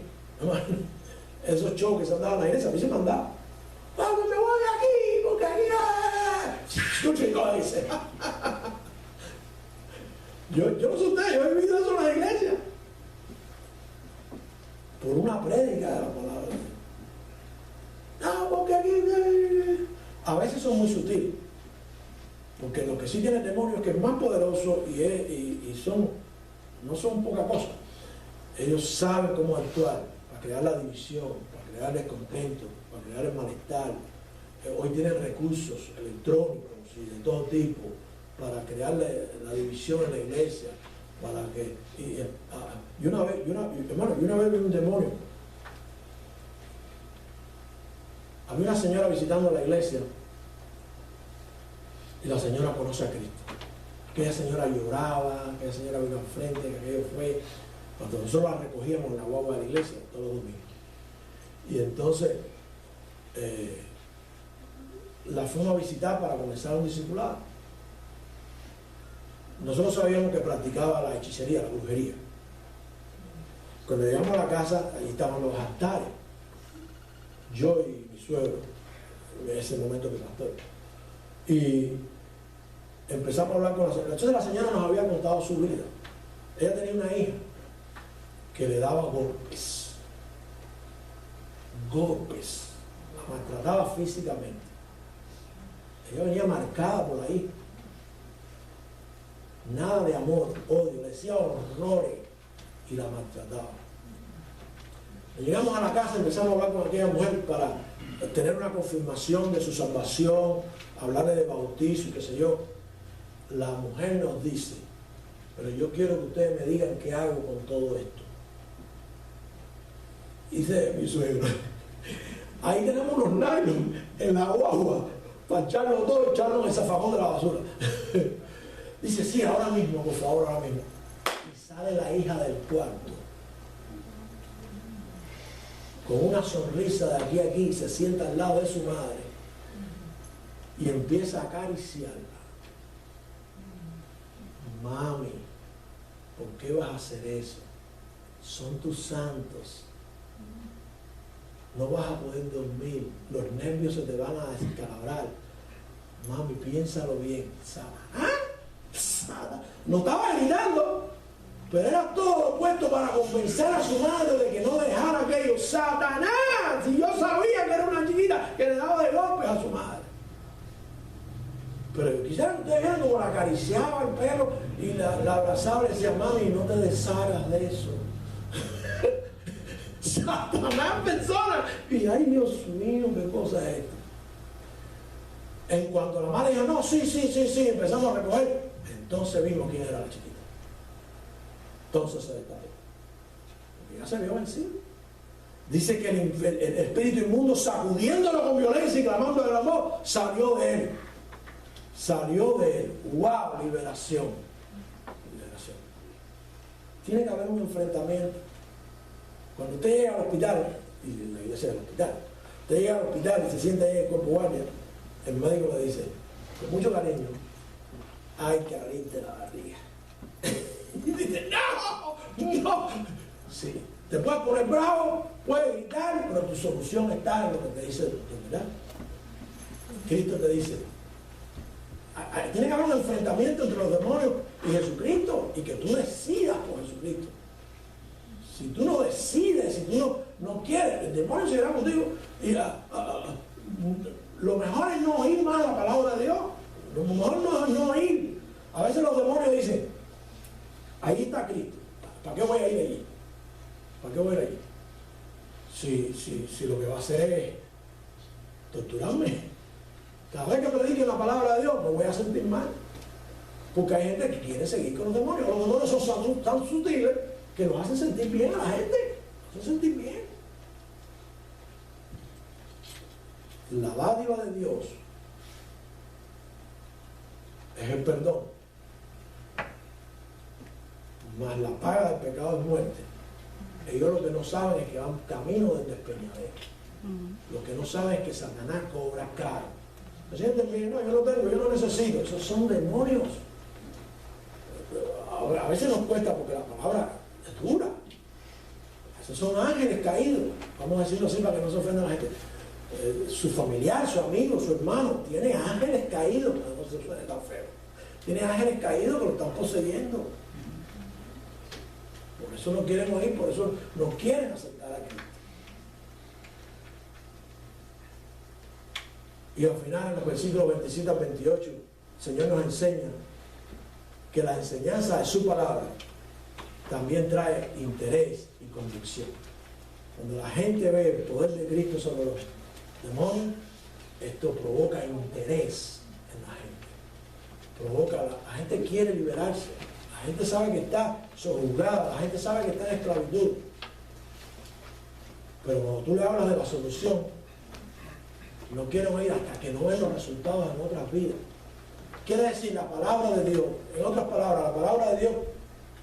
Esos shows que se han dado en la iglesia, a mí se me han dado. ¡Vamos, me voy de aquí! Porque aquí... Escuchen cómo dice. Yo no sé usted, yo he vivido eso en la iglesia. Por una prédica de la palabra de Dios. No, porque aquí... A veces son muy sutiles. Porque lo que sí tiene el demonio es que es más poderoso y no son poca cosa. Ellos saben cómo actuar para crear la división, para crear el descontento, para crear el malestar. Hoy tienen recursos electrónicos y de todo tipo para crear la división en la iglesia, para que... Y una vez vi un demonio. Había una señora visitando la iglesia y la señora conoce a Cristo. Aquella señora lloraba, aquella señora vino al frente, que aquello fue cuando nosotros la recogíamos en la guagua de la iglesia todos los domingos. Y entonces la fuimos a visitar para comenzar un discipulado. Nosotros sabíamos que practicaba la hechicería, la brujería. Cuando llegamos a la casa, allí estaban los altares. Yo y mi suegro, en ese momento mi pastor. Y empezamos a hablar con la señora. Entonces la señora nos había contado su vida. Ella tenía una hija que le daba golpes. La maltrataba físicamente. Ella venía marcada por ahí. Nada de amor, odio, le decía horrores y la maltrataba. Llegamos a la casa y empezamos a hablar con aquella mujer para tener una confirmación de su salvación, hablarle de bautizo y qué sé yo. La mujer nos dice, pero yo quiero que ustedes me digan qué hago con todo esto. Dice mi suegro, ahí tenemos unos nylon en la guagua para echarlo todo y echarlo en el zafacón de la basura. Dice, sí, ahora mismo, por favor, ahora mismo. Y sale la hija del cuarto con una sonrisa de aquí a aquí y se sienta al lado de su madre y empieza a acariciarla. Mami, ¿por qué vas a hacer eso? Son tus santos. No vas a poder dormir, los nervios se te van a descalabrar. Mami, piénsalo bien. No estaba gritando, pero era todo puesto para convencer a su madre de que no dejara aquello. ¡Satanás! Si yo sabía que era una chiquita que le daba de golpes a su madre. Pero quizás ustedes vieron como la acariciaba al perro y la abrazaba y le decía, mami, no te deshagas de eso. Satanás persona. Y ay, Dios mío, qué cosa es esta. En cuanto la madre dijo, no, sí, empezamos a recoger, entonces vimos quién era la chiquita. Entonces se destapó. Porque ya se vio vencido. Dice que el espíritu inmundo, sacudiéndolo con violencia y clamando del amor, salió de él. Salió de él. ¡Wow! Liberación. Liberación. Tiene que haber un enfrentamiento. Cuando usted llega al hospital, y la iglesia del hospital, usted llega al hospital y se siente ahí en el cuerpo guardia, el médico le dice, con mucho cariño, hay que abrirte la barriga. Y dice, ¡no! Sí. Te puedes poner bravo, puedes gritar, pero tu solución está en lo que te dice el doctor, ¿verdad? Cristo te dice, tiene que haber un enfrentamiento entre los demonios y Jesucristo, y que tú decidas por Jesucristo. Si tú no decides, si tú no quieres, el demonio seguirá contigo. Y lo mejor es no oír más la palabra de Dios. Lo mejor no es no oír. A veces los demonios dicen, ahí está Cristo, ¿para qué voy a ir allí? ¿Para qué voy a ir allí? Si lo que va a hacer es torturarme. Cada vez que predique la palabra de Dios me voy a sentir mal. Porque hay gente que quiere seguir con los demonios. Los demonios son tan sutiles que nos hacen sentir bien a la gente. Nos hacen sentir bien. La dádiva de Dios es el perdón. Mas la paga del pecado es muerte. Ellos lo que no saben es que van camino del despeñadero. Lo que no saben es que Satanás cobra caro. La gente dice, no, yo lo tengo, yo no necesito. Esos son demonios. A veces nos cuesta porque la palabra es dura. Esos son ángeles caídos. Vamos a decirlo así para que no se ofenda a la gente. Su familiar, su amigo, su hermano, tiene ángeles caídos. No se suene tan feo. Tiene ángeles caídos que lo están poseyendo. Por eso no quieren oír, por eso no quieren aceptar a Cristo. Y al final, en los versículos 27 al 28, el Señor nos enseña que la enseñanza de su palabra también trae interés y convicción. Cuando la gente ve el poder de Cristo sobre los demonios, esto provoca interés en la gente. La gente quiere liberarse. La gente sabe que está sojuzgada, la gente sabe que está en esclavitud. Pero cuando tú le hablas de la solución, no quieren oír hasta que no ven los resultados en otras vidas. Quiere decir, la palabra de Dios, en otras palabras, la palabra de Dios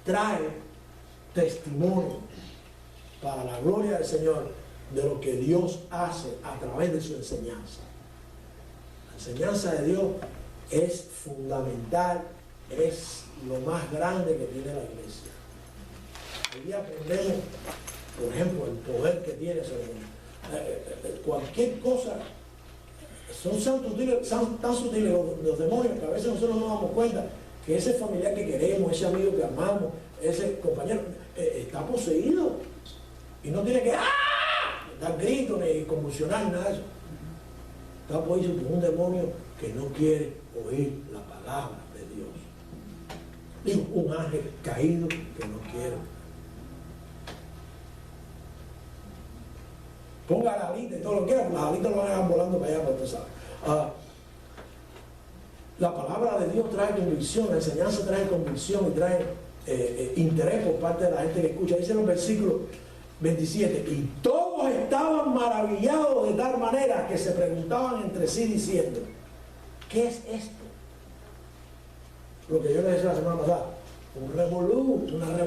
trae testimonio para la gloria del Señor de lo que Dios hace a través de su enseñanza. La enseñanza de Dios es fundamental, es lo más grande que tiene la iglesia. Hoy aprendemos, por ejemplo, el poder que tiene sobre cualquier cosa. Son tan sutiles los demonios que a veces nosotros no nos damos cuenta que ese familiar que queremos, ese amigo que amamos, ese compañero, está poseído. Y no tiene que dar gritos ni convulsionar, nada de eso. Está poseído por un demonio que no quiere oír la palabra de Dios. Digo, un ángel caído que no quiere. Ponga la alita y todo lo que quiera, las alitas lo van volando para allá, para usted sabe. La palabra de Dios trae convicción, la enseñanza trae convicción y trae interés por parte de la gente que escucha. Dice en los versículos 27, y todos estaban maravillados de tal manera que se preguntaban entre sí diciendo, ¿qué es esto? Lo que yo les decía la semana pasada, una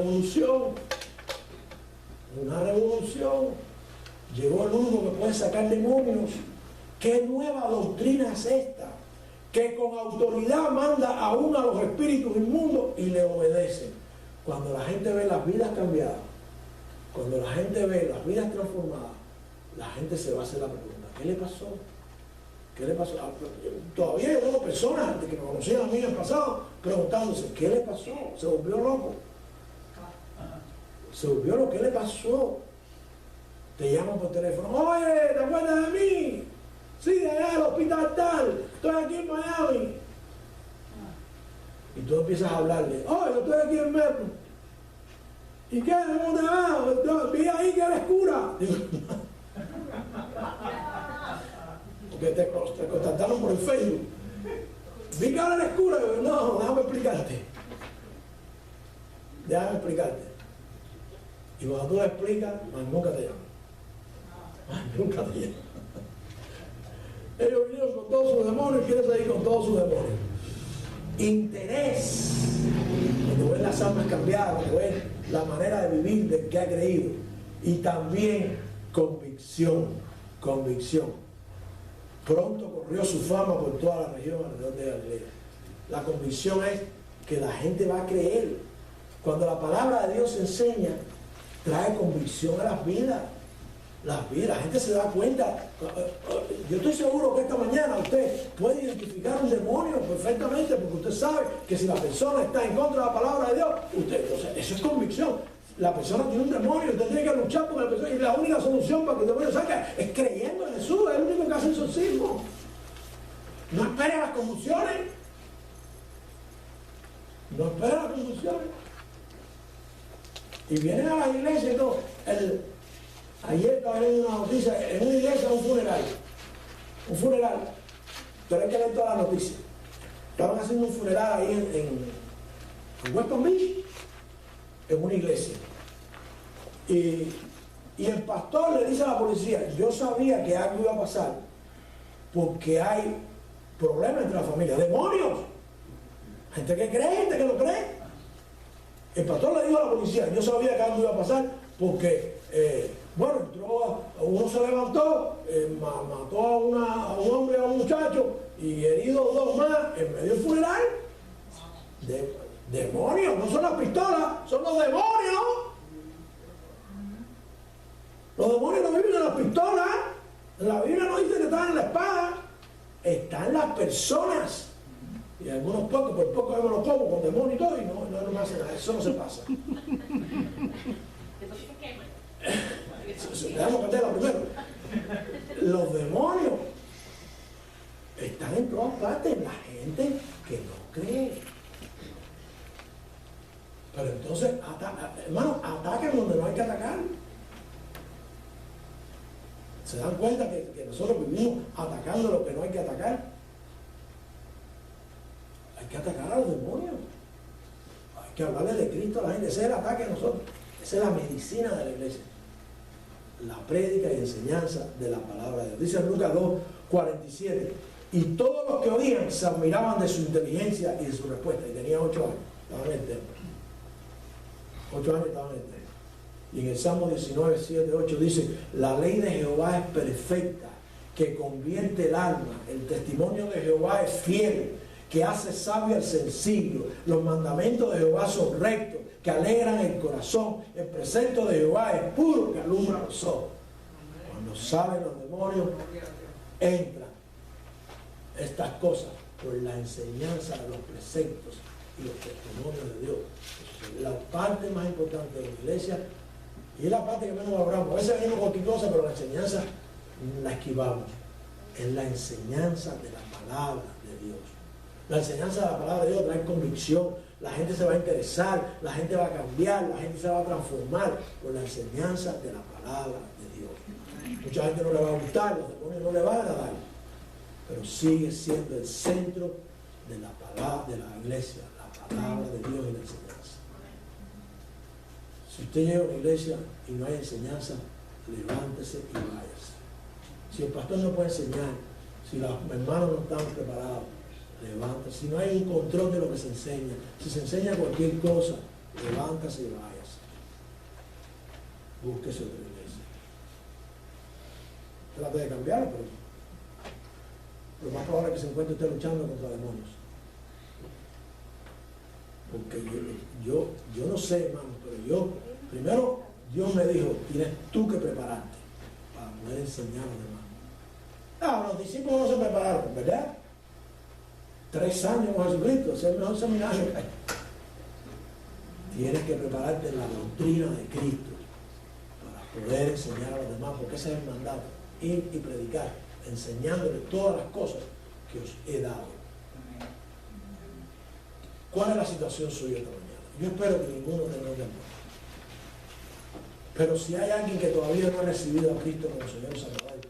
revolución. Llegó el único que puede sacar demonios. ¿Qué nueva doctrina es esta? Que con autoridad manda aún a los espíritus inmundos y le obedecen. Cuando la gente ve las vidas cambiadas, cuando la gente ve las vidas transformadas, la gente se va a hacer la pregunta, ¿qué le pasó? ¿Qué le pasó? Todavía yo tengo personas que me conocían a mí en el pasado preguntándose, ¿qué le pasó? ¿Se volvió loco? ¿Se volvió loco? ¿Qué le pasó? Te llaman por teléfono, oye, ¿te acuerdas de mí? Sí, de allá del hospital tal, estoy aquí en Miami. y tú empiezas a hablarle, oh, yo estoy aquí en metro. ¿Y qué? ¿Cómo te va? Vi ahí que eres cura. Digo, porque te contactaron por el Facebook. Vi que ahora eres cura. Digo, no, déjame explicarte. Y cuando tú le explicas, nunca te llaman. Nunca te llaman. Ellos vinieron con todos sus demonios y quieren seguir con todos sus demonios. Interés. Cuando ven las almas cambiadas, cuando ven la manera de vivir del que ha creído. Y también convicción. Pronto corrió su fama por toda la región alrededor de Galilea. La convicción es que la gente va a creer. Cuando la palabra de Dios enseña, trae convicción a las vidas. La gente se da cuenta. Yo estoy seguro que esta mañana usted puede identificar un demonio perfectamente, porque usted sabe que si la persona está en contra de la palabra de Dios, entonces, eso es convicción. La persona tiene un demonio, usted tiene que luchar con la persona, y la única solución para que el demonio salga es creyendo en Jesús. Es el único que hace el exorcismo. No espere las convulsiones. Y vienen a la iglesia y todo. Ayer estaba viendo una noticia, en una iglesia, un funeral, pero hay que ver toda la noticia. Estaban haciendo un funeral ahí en West Palm Beach, en una iglesia. Y el pastor le dice a la policía, yo sabía que algo iba a pasar, porque hay problemas entre la familia, demonios, gente que cree, gente que no cree. El pastor le dijo a la policía, yo sabía que algo iba a pasar, porque entró, uno se levantó, mató a un hombre y a un muchacho, y herido 2 más en medio del funeral. Demonios, no son las pistolas, son los demonios. Los demonios no viven en las pistolas. La Biblia no dice que están en la espada, están las personas. Y algunos pocos, por poco yo me lo como con demonios y todo, y no me hace nada, eso no se pasa. Dejamos candela primero. Los demonios están en todas partes, la gente que no cree. Pero entonces, hermano, ataquen donde no hay que atacar. ¿Se dan cuenta que nosotros vivimos atacando lo que no hay que atacar? Hay que atacar a los demonios. Hay que hablarle de Cristo a la gente. Ese es el ataque a nosotros. Esa es la medicina de la iglesia. La prédica y enseñanza de la palabra de Dios. Dice en Lucas 2:47. Y todos los que oían se admiraban de su inteligencia y de su respuesta. Y tenía 8 años. Estaban en el templo. 8 años estaban en el templo. Y en el Salmo 19:7-8 dice, la ley de Jehová es perfecta, que convierte el alma. El testimonio de Jehová es fiel, que hace sabio al sencillo. Los mandamientos de Jehová son rectos, que alegran el corazón. El precepto de Jehová es puro, que alumbra los ojos. Cuando salen los demonios, entran estas cosas por la enseñanza de los preceptos y los testimonios de Dios. La parte más importante de la iglesia, y es la parte que menos valoramos. A veces venimos cualquier cosa, pero la enseñanza la esquivamos. Es la enseñanza de la palabra de Dios. La enseñanza de la palabra de Dios trae convicción. La gente se va a interesar, la gente va a cambiar, la gente se va a transformar por la enseñanza de la palabra de Dios. Mucha gente no le va a gustar, los demonios no le van a agradar, pero sigue siendo el centro de la palabra de la iglesia, la palabra de Dios y la enseñanza. Si usted llega a una iglesia y no hay enseñanza, levántese y váyase. Si el pastor no puede enseñar, si los hermanos no están preparados, levántese. Si no hay un control de lo que se enseña, si se enseña cualquier cosa, levántase y váyase. Búsquese otra iglesia. Trate de cambiar, pero lo más probable es que se encuentre usted luchando contra demonios. Porque yo no sé, hermano, pero primero Dios me dijo, tienes tú que prepararte para poder enseñar a los demás. Los discípulos no se prepararon, ¿verdad? 3 años con Jesucristo, es el mejor seminario que hay. Tienes que prepararte en la doctrina de Cristo para poder enseñar a los demás, porque ese es el mandato, ir y predicar, enseñándoles todas las cosas que os he dado. ¿Cuál es la situación suya esta mañana? Yo espero que ninguno tenga temor. Pero si hay alguien que todavía no ha recibido a Cristo como Señor y Salvador,